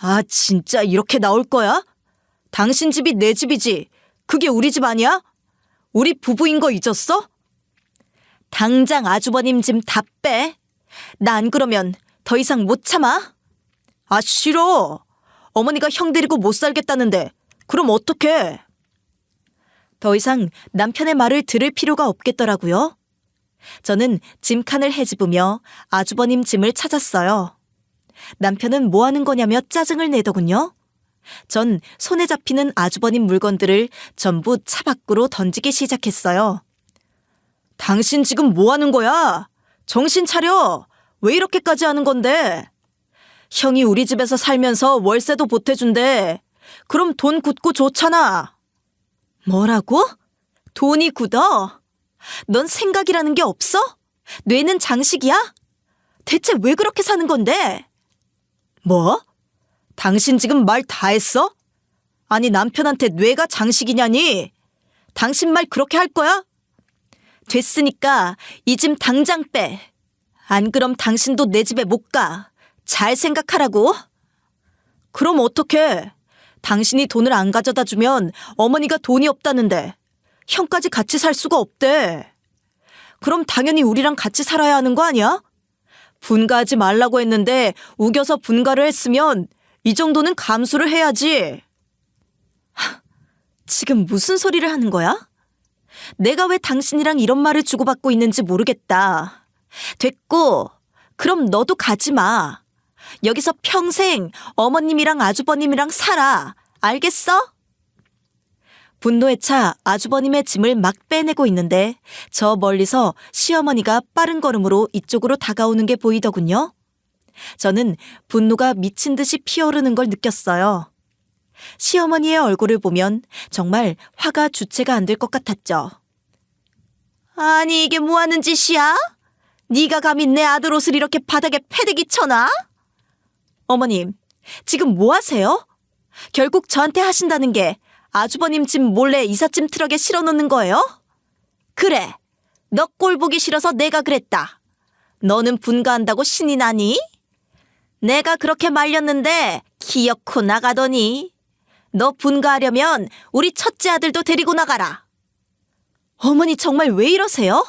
아, 진짜 이렇게 나올 거야? 당신 집이 내 집이지. 그게 우리 집 아니야? 우리 부부인 거 잊었어? 당장 아주버님 짐 다 빼. 나 안 그러면 더 이상 못 참아. 아, 싫어. 어머니가 형 데리고 못 살겠다는데 그럼 어떡해? 더 이상 남편의 말을 들을 필요가 없겠더라고요. 저는 짐칸을 헤집으며 아주버님 짐을 찾았어요. 남편은 뭐 하는 거냐며 짜증을 내더군요. 전 손에 잡히는 아주버님 물건들을 전부 차 밖으로 던지기 시작했어요. 당신 지금 뭐 하는 거야? 정신 차려. 왜 이렇게까지 하는 건데? 형이 우리 집에서 살면서 월세도 보태준대. 그럼 돈 굳고 좋잖아. 뭐라고? 돈이 굳어? 넌 생각이라는 게 없어? 뇌는 장식이야? 대체 왜 그렇게 사는 건데? 뭐? 당신 지금 말 다 했어? 아니 남편한테 뇌가 장식이냐니? 당신 말 그렇게 할 거야? 됐으니까 이 짐 당장 빼. 안 그럼 당신도 내 집에 못 가. 잘 생각하라고. 그럼 어떡해? 당신이 돈을 안 가져다 주면 어머니가 돈이 없다는데 형까지 같이 살 수가 없대. 그럼 당연히 우리랑 같이 살아야 하는 거 아니야? 분가하지 말라고 했는데 우겨서 분가를 했으면 이 정도는 감수를 해야지. 지금 무슨 소리를 하는 거야? 내가 왜 당신이랑 이런 말을 주고받고 있는지 모르겠다. 됐고, 그럼 너도 가지 마. 여기서 평생 어머님이랑 아주버님이랑 살아. 알겠어? 분노에 차 아주버님의 짐을 막 빼내고 있는데 저 멀리서 시어머니가 빠른 걸음으로 이쪽으로 다가오는 게 보이더군요. 저는 분노가 미친 듯이 피어오르는 걸 느꼈어요. 시어머니의 얼굴을 보면 정말 화가 주체가 안 될 것 같았죠. 아니 이게 뭐 하는 짓이야? 네가 감히 내 아들 옷을 이렇게 바닥에 패대기 쳐놔? 어머님, 지금 뭐 하세요? 결국 저한테 하신다는 게 아주버님 짐 몰래 이삿짐 트럭에 실어놓는 거예요? 그래, 너 꼴 보기 싫어서 내가 그랬다. 너는 분가한다고 신이 나니? 내가 그렇게 말렸는데 기어코 나가더니 너 분가하려면 우리 첫째 아들도 데리고 나가라. 어머니 정말 왜 이러세요?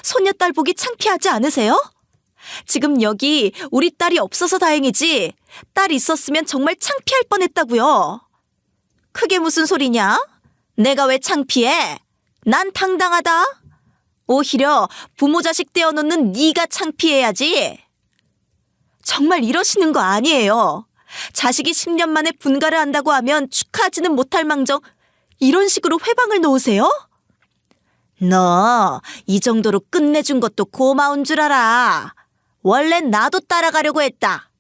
손녀딸 보기 창피하지 않으세요? 지금 여기 우리 딸이 없어서 다행이지 딸 있었으면 정말 창피할 뻔했다고요. 그게 무슨 소리냐? 내가 왜 창피해? 난 당당하다. 오히려 부모 자식 떼어놓는 네가 창피해야지. 정말 이러시는 거 아니에요. 자식이 10년 만에 분가를 한다고 하면 축하하지는 못할 망정 이런 식으로 회방을 놓으세요? 너 이 정도로 끝내준 것도 고마운 줄 알아. 원래 나도 따라가려고 했다.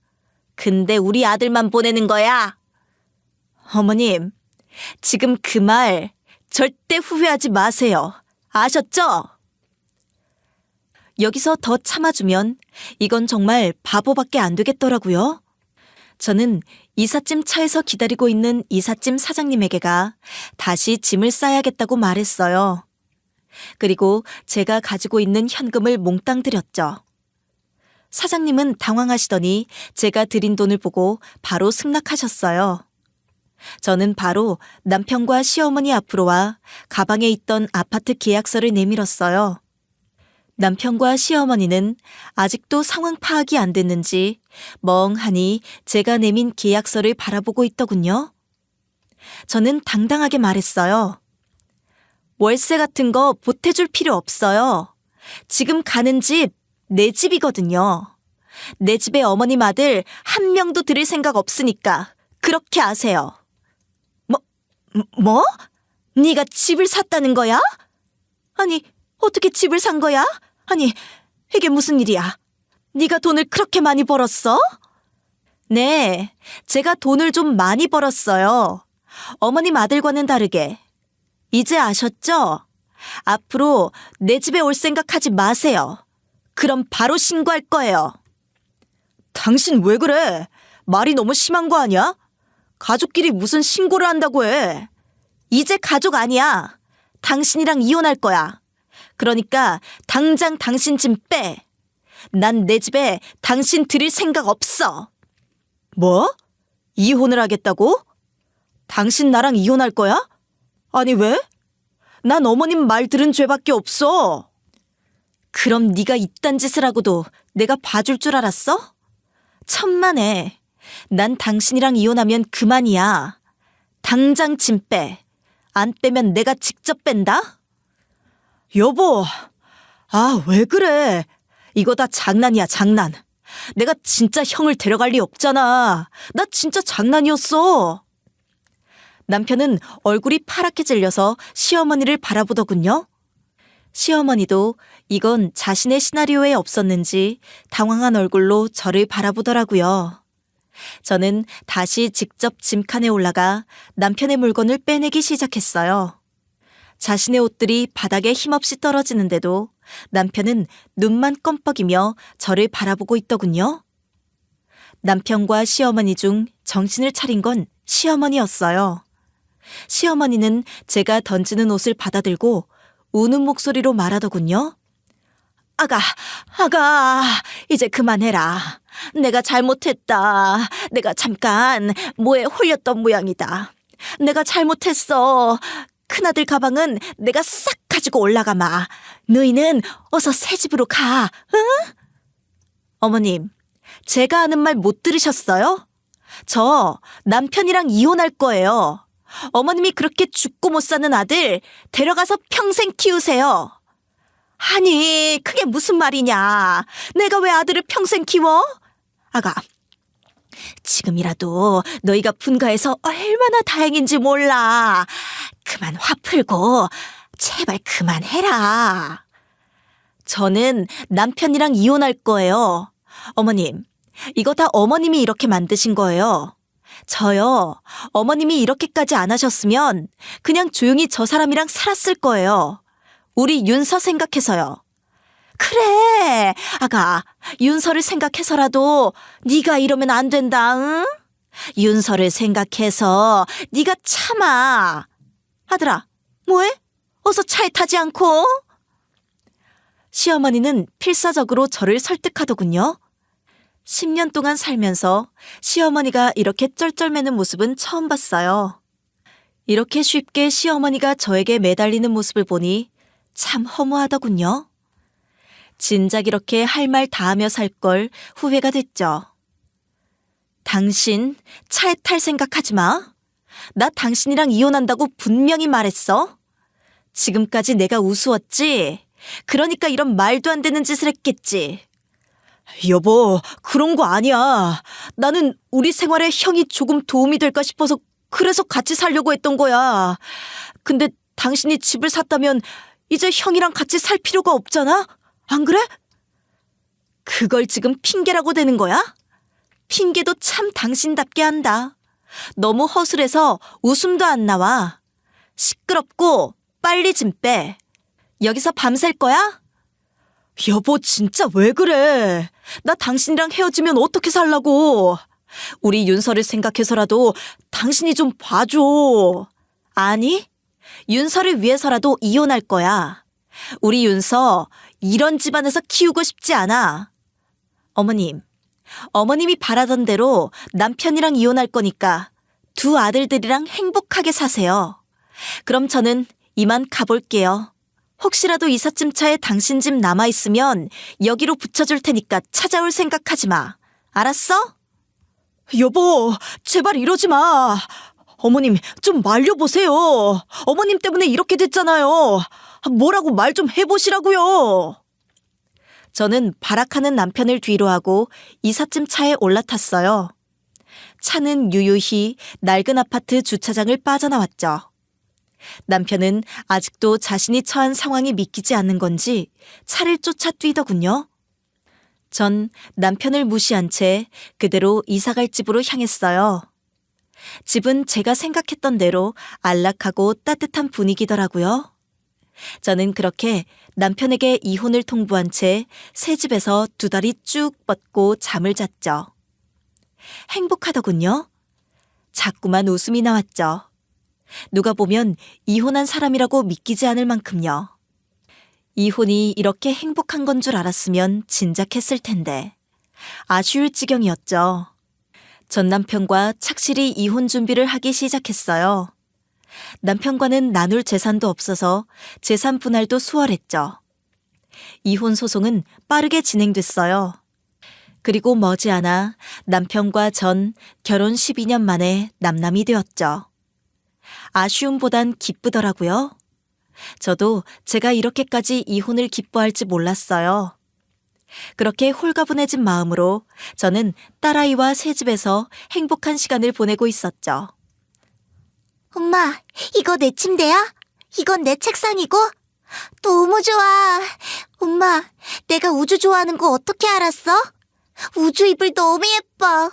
근데 우리 아들만 보내는 거야. 어머님, 지금 그 말 절대 후회하지 마세요. 아셨죠? 여기서 더 참아주면 이건 정말 바보밖에 안 되겠더라고요. 저는 이삿짐 차에서 기다리고 있는 이삿짐 사장님에게가 다시 짐을 싸야겠다고 말했어요. 그리고 제가 가지고 있는 현금을 몽땅 드렸죠. 사장님은 당황하시더니 제가 드린 돈을 보고 바로 승낙하셨어요. 저는 바로 남편과 시어머니 앞으로 와 가방에 있던 아파트 계약서를 내밀었어요. 남편과 시어머니는 아직도 상황 파악이 안 됐는지 멍하니 제가 내민 계약서를 바라보고 있더군요. 저는 당당하게 말했어요. 월세 같은 거 보태줄 필요 없어요. 지금 가는 집, 내 집이거든요. 내 집에 어머님 아들 한 명도 들일 생각 없으니까 그렇게 아세요. 뭐? 네가 집을 샀다는 거야? 아니, 어떻게 집을 산 거야? 아니, 이게 무슨 일이야? 네가 돈을 그렇게 많이 벌었어? 네, 제가 돈을 좀 많이 벌었어요. 어머님 아들과는 다르게. 이제 아셨죠? 앞으로 내 집에 올 생각하지 마세요. 그럼 바로 신고할 거예요. 당신 왜 그래? 말이 너무 심한 거 아니야? 가족끼리 무슨 신고를 한다고 해? 이제 가족 아니야. 당신이랑 이혼할 거야. 그러니까 당장 당신 짐 빼. 난 내 집에 당신 들일 생각 없어. 뭐? 이혼을 하겠다고? 당신 나랑 이혼할 거야? 아니 왜? 난 어머님 말 들은 죄밖에 없어. 그럼 네가 이딴 짓을 하고도 내가 봐줄 줄 알았어? 천만에. 난 당신이랑 이혼하면 그만이야. 당장 짐 빼. 안 빼면 내가 직접 뺀다? 여보, 왜 그래? 이거 다 장난이야, 장난. 내가 진짜 형을 데려갈 리 없잖아. 나 진짜 장난이었어. 남편은 얼굴이 파랗게 질려서 시어머니를 바라보더군요. 시어머니도 이건 자신의 시나리오에 없었는지 당황한 얼굴로 저를 바라보더라고요. 저는 다시 직접 짐칸에 올라가 남편의 물건을 빼내기 시작했어요. 자신의 옷들이 바닥에 힘없이 떨어지는데도 남편은 눈만 껌뻑이며 저를 바라보고 있더군요. 남편과 시어머니 중 정신을 차린 건 시어머니였어요. 시어머니는 제가 던지는 옷을 받아들고 우는 목소리로 말하더군요. 아가, 이제 그만해라. 내가 잘못했다. 내가 잠깐 뭐에 홀렸던 모양이다. 내가 잘못했어. 큰아들 가방은 내가 싹 가지고 올라가마. 너희는 어서 새 집으로 가, 응? 어머님, 제가 하는 말 못 들으셨어요? 저 남편이랑 이혼할 거예요. 어머님이 그렇게 죽고 못 사는 아들 데려가서 평생 키우세요. 아니, 그게 무슨 말이냐. 내가 왜 아들을 평생 키워? 아가, 지금이라도 너희가 분가해서 얼마나 다행인지 몰라. 그만 화 풀고 제발 그만해라. 저는 남편이랑 이혼할 거예요. 어머님, 이거 다 어머님이 이렇게 만드신 거예요. 저요, 어머님이 이렇게까지 안 하셨으면 그냥 조용히 저 사람이랑 살았을 거예요. 우리 윤서 생각해서요. 그래, 아가, 윤서를 생각해서라도 네가 이러면 안 된다, 응? 윤서를 생각해서 네가 참아. 아들아, 뭐해? 어서 차에 타지 않고. 시어머니는 필사적으로 저를 설득하더군요. 10년 동안 살면서 시어머니가 이렇게 쩔쩔매는 모습은 처음 봤어요. 이렇게 쉽게 시어머니가 저에게 매달리는 모습을 보니 참 허무하더군요. 진작 이렇게 할 말 다 하며 살 걸 후회가 됐죠. 당신 차에 탈 생각하지 마. 나 당신이랑 이혼한다고 분명히 말했어. 지금까지 내가 우스웠지. 그러니까 이런 말도 안 되는 짓을 했겠지. 여보, 그런 거 아니야. 나는 우리 생활에 형이 조금 도움이 될까 싶어서 그래서 같이 살려고 했던 거야. 근데 당신이 집을 샀다면 이제 형이랑 같이 살 필요가 없잖아? 안 그래? 그걸 지금 핑계라고 대는 거야? 핑계도 참 당신답게 한다. 너무 허술해서 웃음도 안 나와. 시끄럽고 빨리 짐 빼. 여기서 밤샐 거야? 여보, 진짜 왜 그래? 나 당신이랑 헤어지면 어떻게 살라고? 우리 윤서를 생각해서라도 당신이 좀 봐줘. 아니, 윤서를 위해서라도 이혼할 거야. 우리 윤서 이런 집안에서 키우고 싶지 않아. 어머님, 어머님이 바라던 대로 남편이랑 이혼할 거니까 두 아들들이랑 행복하게 사세요. 그럼 저는 이만 가볼게요. 혹시라도 이삿짐 차에 당신 집 남아있으면 여기로 붙여줄 테니까 찾아올 생각하지 마. 알았어? 여보, 제발 이러지 마. 어머님, 좀 말려보세요. 어머님 때문에 이렇게 됐잖아요. 뭐라고 말 좀 해보시라고요. 저는 발악하는 남편을 뒤로하고 이삿짐 차에 올라탔어요. 차는 유유히 낡은 아파트 주차장을 빠져나왔죠. 남편은 아직도 자신이 처한 상황이 믿기지 않는 건지 차를 쫓아 뛰더군요. 전 남편을 무시한 채 그대로 이사갈 집으로 향했어요. 집은 제가 생각했던 대로 안락하고 따뜻한 분위기더라고요. 저는 그렇게 남편에게 이혼을 통보한 채 새 집에서 2다리 쭉 뻗고 잠을 잤죠. 행복하더군요. 자꾸만 웃음이 나왔죠. 누가 보면 이혼한 사람이라고 믿기지 않을 만큼요. 이혼이 이렇게 행복한 건 줄 알았으면 진작 했을 텐데 아쉬울 지경이었죠. 전 남편과 착실히 이혼 준비를 하기 시작했어요. 남편과는 나눌 재산도 없어서 재산 분할도 수월했죠. 이혼 소송은 빠르게 진행됐어요. 그리고 머지않아 남편과 전 결혼 12년 만에 남남이 되었죠. 아쉬움보단 기쁘더라고요. 저도 제가 이렇게까지 이혼을 기뻐할지 몰랐어요. 그렇게 홀가분해진 마음으로 저는 딸아이와 새 집에서 행복한 시간을 보내고 있었죠. 엄마, 이거 내 침대야? 이건 내 책상이고? 너무 좋아. 엄마, 내가 우주 좋아하는 거 어떻게 알았어? 우주 이불 너무 예뻐.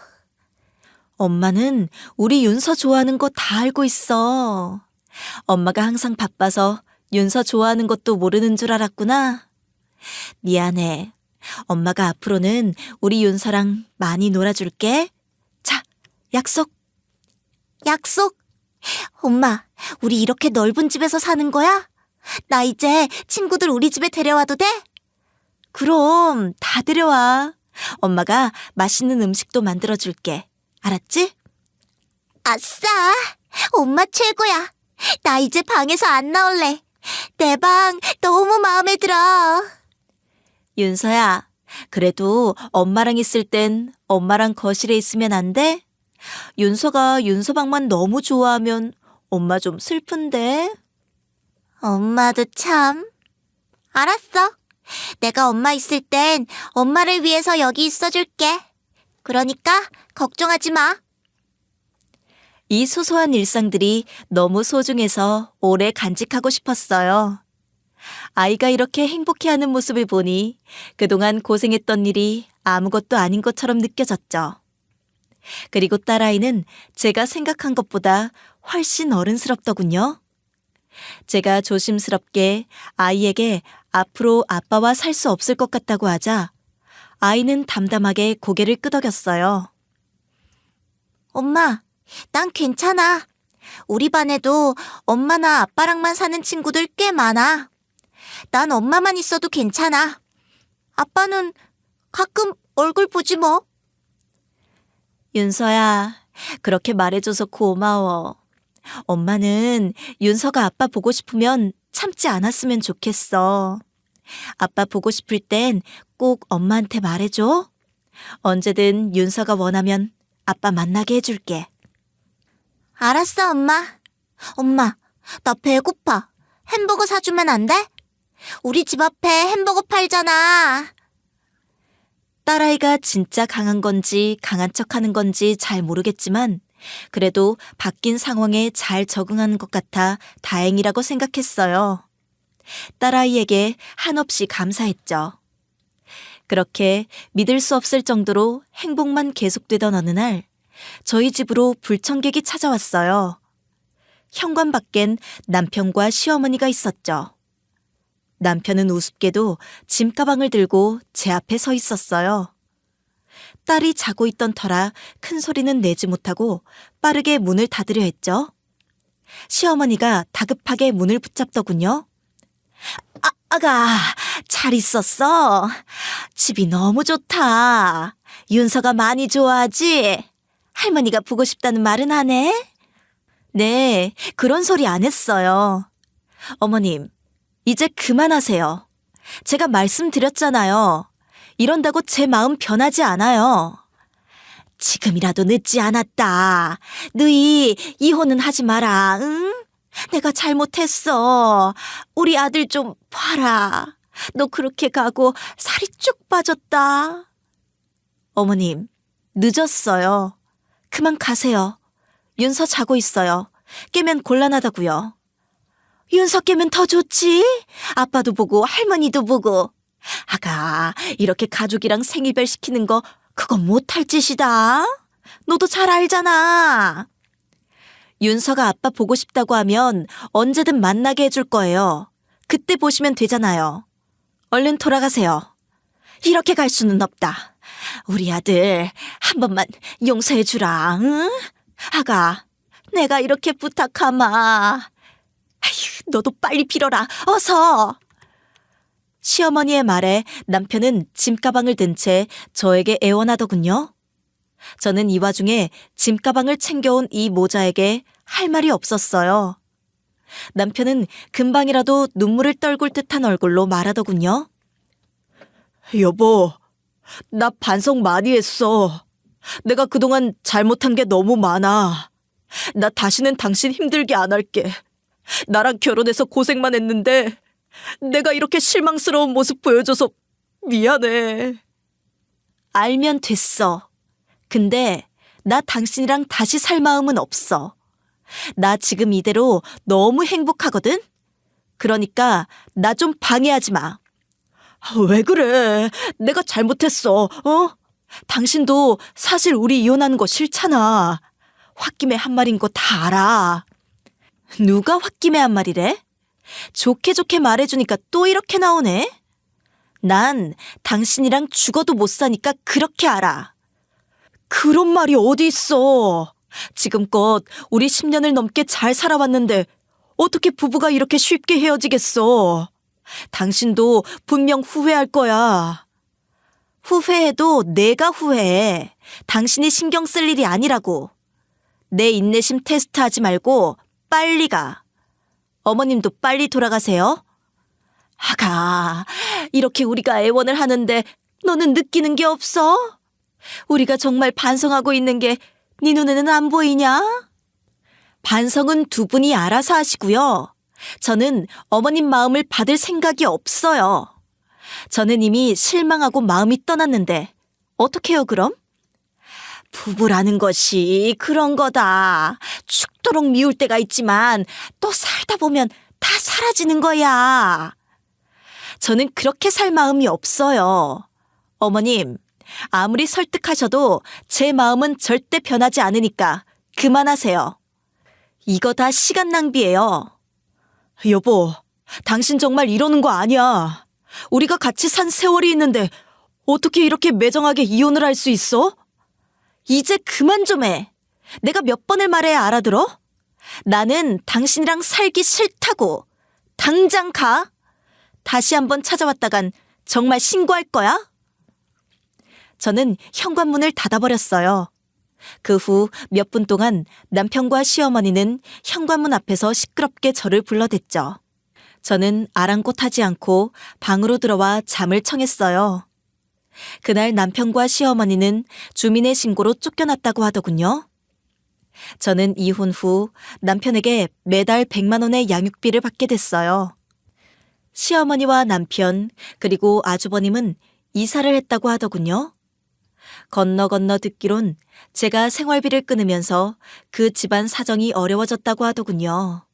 엄마는 우리 윤서 좋아하는 거 다 알고 있어. 엄마가 항상 바빠서 윤서 좋아하는 것도 모르는 줄 알았구나. 미안해. 엄마가 앞으로는 우리 윤서랑 많이 놀아줄게. 자, 약속. 약속? 엄마, 우리 이렇게 넓은 집에서 사는 거야? 나 이제 친구들 우리 집에 데려와도 돼? 그럼 다 데려와. 엄마가 맛있는 음식도 만들어줄게. 알았지? 아싸! 엄마 최고야. 나 이제 방에서 안 나올래. 내 방 너무 마음에 들어. 윤서야, 그래도 엄마랑 있을 땐 엄마랑 거실에 있으면 안 돼? 윤서가 윤서 방만 너무 좋아하면 엄마 좀 슬픈데? 엄마도 참. 알았어. 내가 엄마 있을 땐 엄마를 위해서 여기 있어줄게. 그러니까 걱정하지 마. 이 소소한 일상들이 너무 소중해서 오래 간직하고 싶었어요. 아이가 이렇게 행복해하는 모습을 보니 그동안 고생했던 일이 아무것도 아닌 것처럼 느껴졌죠. 그리고 딸아이는 제가 생각한 것보다 훨씬 어른스럽더군요. 제가 조심스럽게 아이에게 앞으로 아빠와 살 수 없을 것 같다고 하자 아이는 담담하게 고개를 끄덕였어요. 엄마, 난 괜찮아. 우리 반에도 엄마나 아빠랑만 사는 친구들 꽤 많아. 난 엄마만 있어도 괜찮아. 아빠는 가끔 얼굴 보지 뭐. 윤서야, 그렇게 말해줘서 고마워. 엄마는 윤서가 아빠 보고 싶으면 참지 않았으면 좋겠어. 아빠 보고 싶을 땐 꼭 엄마한테 말해줘. 언제든 윤서가 원하면 아빠 만나게 해줄게. 알았어, 엄마. 엄마, 나 배고파. 햄버거 사주면 안 돼? 우리 집 앞에 햄버거 팔잖아. 딸아이가 진짜 강한 건지 강한 척하는 건지 잘 모르겠지만 그래도 바뀐 상황에 잘 적응하는 것 같아 다행이라고 생각했어요. 딸아이에게 한없이 감사했죠. 그렇게 믿을 수 없을 정도로 행복만 계속되던 어느 날 저희 집으로 불청객이 찾아왔어요. 현관 밖엔 남편과 시어머니가 있었죠. 남편은 우습게도 짐가방을 들고 제 앞에 서 있었어요. 딸이 자고 있던 터라 큰 소리는 내지 못하고 빠르게 문을 닫으려 했죠. 시어머니가 다급하게 문을 붙잡더군요. 아가, 잘 있었어? 집이 너무 좋다. 윤서가 많이 좋아하지? 할머니가 보고 싶다는 말은 하네? 네, 그런 소리 안 했어요. 어머님, 이제 그만하세요. 제가 말씀드렸잖아요. 이런다고 제 마음 변하지 않아요. 지금이라도 늦지 않았다. 너희 이혼은 하지 마라, 응? 내가 잘못했어. 우리 아들 좀 봐라. 너 그렇게 가고 살이 쭉 빠졌다. 어머님, 늦었어요. 그만 가세요. 윤서 자고 있어요. 깨면 곤란하다고요. 윤서 깨면 더 좋지. 아빠도 보고 할머니도 보고. 아가, 이렇게 가족이랑 생이별 시키는 거 그건 못할 짓이다. 너도 잘 알잖아. 윤서가 아빠 보고 싶다고 하면 언제든 만나게 해줄 거예요. 그때 보시면 되잖아요. 얼른 돌아가세요. 이렇게 갈 수는 없다. 우리 아들 한 번만 용서해주라. 응? 아가, 내가 이렇게 부탁하마. 아휴, 너도 빨리 빌어라. 어서. 시어머니의 말에 남편은 짐가방을 든 채 저에게 애원하더군요. 저는 이 와중에 짐가방을 챙겨온 이 모자에게 할 말이 없었어요. 남편은 금방이라도 눈물을 떨굴 듯한 얼굴로 말하더군요. 여보, 나 반성 많이 했어. 내가 그동안 잘못한 게 너무 많아. 나 다시는 당신 힘들게 안 할게. 나랑 결혼해서 고생만 했는데 내가 이렇게 실망스러운 모습 보여줘서 미안해. 알면 됐어. 근데 나 당신이랑 다시 살 마음은 없어. 나 지금 이대로 너무 행복하거든? 그러니까 나 좀 방해하지 마. 왜 그래? 내가 잘못했어. 당신도 사실 우리 이혼하는 거 싫잖아. 홧김에 한 말인 거 다 알아. 누가 홧김에 한 말이래? 좋게 좋게 말해주니까 또 이렇게 나오네? 난 당신이랑 죽어도 못 사니까 그렇게 알아. 그런 말이 어디 있어. 지금껏 우리 10년을 넘게 잘 살아왔는데 어떻게 부부가 이렇게 쉽게 헤어지겠어. 당신도 분명 후회할 거야. 후회해도 내가 후회해. 당신이 신경 쓸 일이 아니라고. 내 인내심 테스트 하지 말고 빨리 가. 어머님도 빨리 돌아가세요. 아가, 이렇게 우리가 애원을 하는데 너는 느끼는 게 없어? 우리가 정말 반성하고 있는 게 네 눈에는 안 보이냐? 반성은 두 분이 알아서 하시고요. 저는 어머님 마음을 받을 생각이 없어요. 저는 이미 실망하고 마음이 떠났는데 어떻게 해요 그럼? 부부라는 것이 그런 거다. 죽도록 미울 때가 있지만 또 살다 보면 다 사라지는 거야. 저는 그렇게 살 마음이 없어요. 어머님, 아무리 설득하셔도 제 마음은 절대 변하지 않으니까 그만하세요. 이거 다 시간 낭비예요. 여보, 당신 정말 이러는 거 아니야. 우리가 같이 산 세월이 있는데 어떻게 이렇게 매정하게 이혼을 할 수 있어? 이제 그만 좀 해. 내가 몇 번을 말해야 알아들어? 나는 당신이랑 살기 싫다고. 당장 가. 다시 한번 찾아왔다간 정말 신고할 거야? 저는 현관문을 닫아버렸어요. 그 후 몇 분 동안 남편과 시어머니는 현관문 앞에서 시끄럽게 저를 불러댔죠. 저는 아랑곳하지 않고 방으로 들어와 잠을 청했어요. 그날 남편과 시어머니는 주민의 신고로 쫓겨났다고 하더군요. 저는 이혼 후 남편에게 매달 100만 원의 양육비를 받게 됐어요. 시어머니와 남편 그리고 아주버님은 이사를 했다고 하더군요. 건너 듣기론 제가 생활비를 끊으면서 그 집안 사정이 어려워졌다고 하더군요.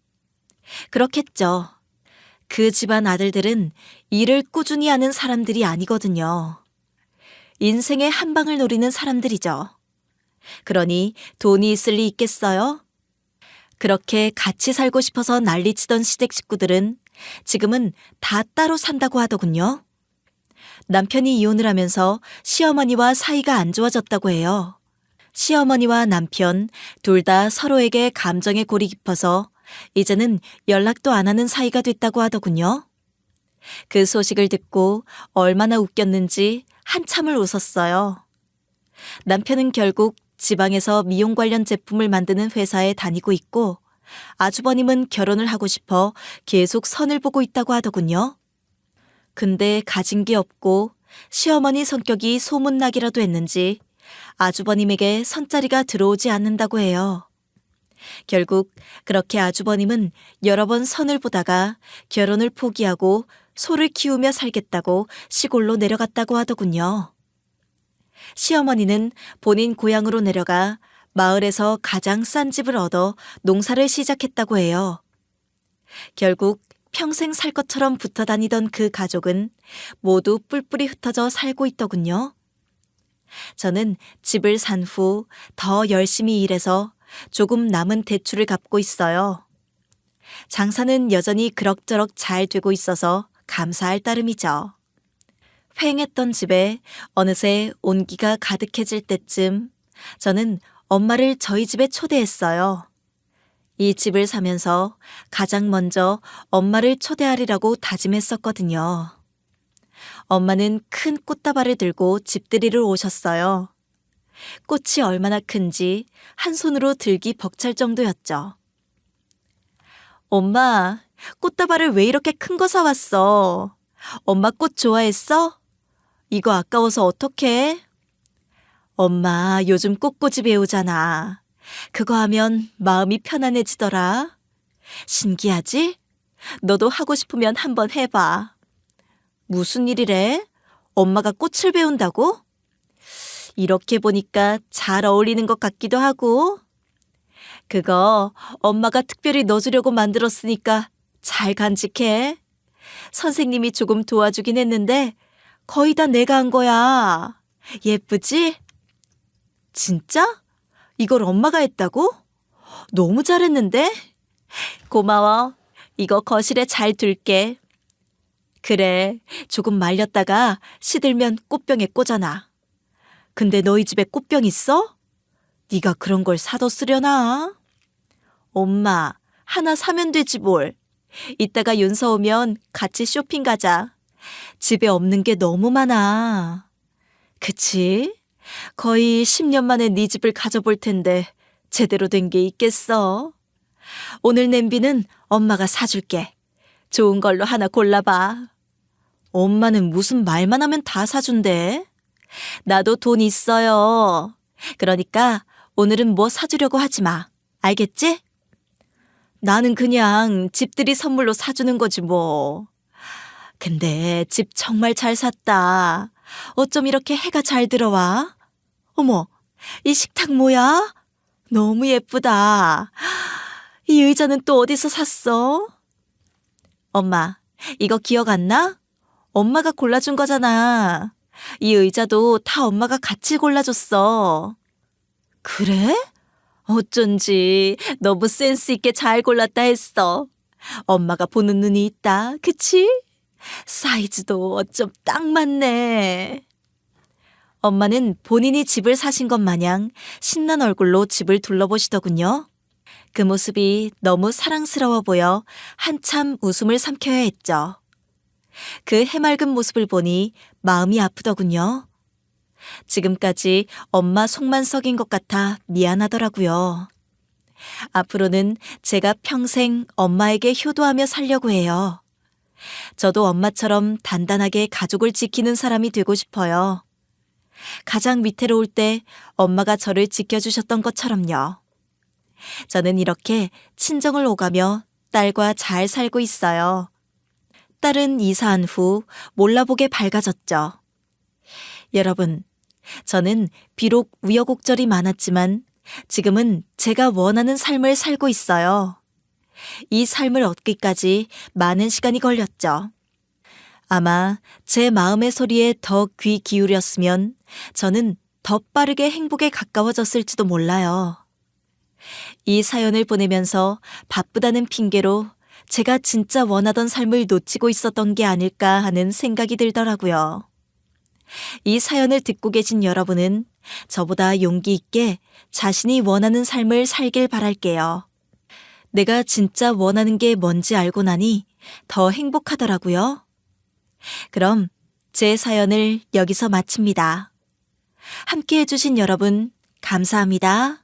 그렇겠죠. 그 집안 아들들은 일을 꾸준히 하는 사람들이 아니거든요. 인생의 한 방을 노리는 사람들이죠. 그러니 돈이 있을 리 있겠어요? 그렇게 같이 살고 싶어서 난리치던 시댁 식구들은 지금은 다 따로 산다고 하더군요. 남편이 이혼을 하면서 시어머니와 사이가 안 좋아졌다고 해요. 시어머니와 남편 둘 다 서로에게 감정의 골이 깊어서 이제는 연락도 안 하는 사이가 됐다고 하더군요. 그 소식을 듣고 얼마나 웃겼는지 한참을 웃었어요. 남편은 결국 지방에서 미용 관련 제품을 만드는 회사에 다니고 있고 아주버님은 결혼을 하고 싶어 계속 선을 보고 있다고 하더군요. 근데 가진 게 없고 시어머니 성격이 소문나기라도 했는지 아주버님에게 선자리가 들어오지 않는다고 해요. 결국 그렇게 아주버님은 여러 번 선을 보다가 결혼을 포기하고 소를 키우며 살겠다고 시골로 내려갔다고 하더군요. 시어머니는 본인 고향으로 내려가 마을에서 가장 싼 집을 얻어 농사를 시작했다고 해요. 결국 평생 살 것처럼 붙어 다니던 그 가족은 모두 뿔뿔이 흩어져 살고 있더군요. 저는 집을 산 후 더 열심히 일해서 조금 남은 대출을 갚고 있어요. 장사는 여전히 그럭저럭 잘 되고 있어서 감사할 따름이죠. 휑했던 집에 어느새 온기가 가득해질 때쯤 저는 엄마를 저희 집에 초대했어요. 이 집을 사면서 가장 먼저 엄마를 초대하리라고 다짐했었거든요. 엄마는 큰 꽃다발을 들고 집들이를 오셨어요. 꽃이 얼마나 큰지 한 손으로 들기 벅찰 정도였죠. 엄마, 꽃다발을 왜 이렇게 큰 거 사왔어? 엄마 꽃 좋아했어? 이거 아까워서 어떡해? 엄마 요즘 꽃꽂이 배우잖아. 그거 하면 마음이 편안해지더라. 신기하지? 너도 하고 싶으면 한번 해봐. 무슨 일이래? 엄마가 꽃을 배운다고? 이렇게 보니까 잘 어울리는 것 같기도 하고. 그거 엄마가 특별히 넣어주려고 만들었으니까 잘 간직해. 선생님이 조금 도와주긴 했는데 거의 다 내가 한 거야. 예쁘지? 진짜? 이걸 엄마가 했다고? 너무 잘했는데? 고마워. 이거 거실에 잘 둘게. 그래, 조금 말렸다가 시들면 꽃병에 꽂아놔. 근데 너희 집에 꽃병 있어? 네가 그런 걸 사도 쓰려나? 엄마, 하나 사면 되지 뭘. 이따가 윤서 오면 같이 쇼핑 가자. 집에 없는 게 너무 많아. 그치? 거의 10년 만에 네 집을 가져볼 텐데 제대로 된 게 있겠어? 오늘 냄비는 엄마가 사줄게. 좋은 걸로 하나 골라봐. 엄마는 무슨 말만 하면 다 사준대. 나도 돈 있어요. 그러니까 오늘은 뭐 사주려고 하지 마. 알겠지? 나는 그냥 집들이 선물로 사주는 거지 뭐. 근데 집 정말 잘 샀다. 어쩜 이렇게 해가 잘 들어와? 어머, 이 식탁 뭐야? 너무 예쁘다. 이 의자는 또 어디서 샀어? 엄마, 이거 기억 안 나? 엄마가 골라준 거잖아. 이 의자도 다 엄마가 같이 골라줬어. 그래? 어쩐지 너무 센스 있게 잘 골랐다 했어. 엄마가 보는 눈이 있다, 그치? 사이즈도 어쩜 딱 맞네. 엄마는 본인이 집을 사신 것 마냥 신난 얼굴로 집을 둘러보시더군요. 그 모습이 너무 사랑스러워 보여 한참 웃음을 삼켜야 했죠. 그 해맑은 모습을 보니 마음이 아프더군요. 지금까지 엄마 속만 썩인 것 같아 미안하더라고요. 앞으로는 제가 평생 엄마에게 효도하며 살려고 해요. 저도 엄마처럼 단단하게 가족을 지키는 사람이 되고 싶어요. 가장 위태로울 때 엄마가 저를 지켜주셨던 것처럼요. 저는 이렇게 친정을 오가며 딸과 잘 살고 있어요. 딸은 이사한 후 몰라보게 밝아졌죠. 여러분, 저는 비록 우여곡절이 많았지만 지금은 제가 원하는 삶을 살고 있어요. 이 삶을 얻기까지 많은 시간이 걸렸죠. 아마 제 마음의 소리에 더 귀 기울였으면 저는 더 빠르게 행복에 가까워졌을지도 몰라요. 이 사연을 보내면서 바쁘다는 핑계로 제가 진짜 원하던 삶을 놓치고 있었던 게 아닐까 하는 생각이 들더라고요. 이 사연을 듣고 계신 여러분은 저보다 용기 있게 자신이 원하는 삶을 살길 바랄게요. 내가 진짜 원하는 게 뭔지 알고 나니 더 행복하더라고요. 그럼 제 사연을 여기서 마칩니다. 함께 해주신 여러분, 감사합니다.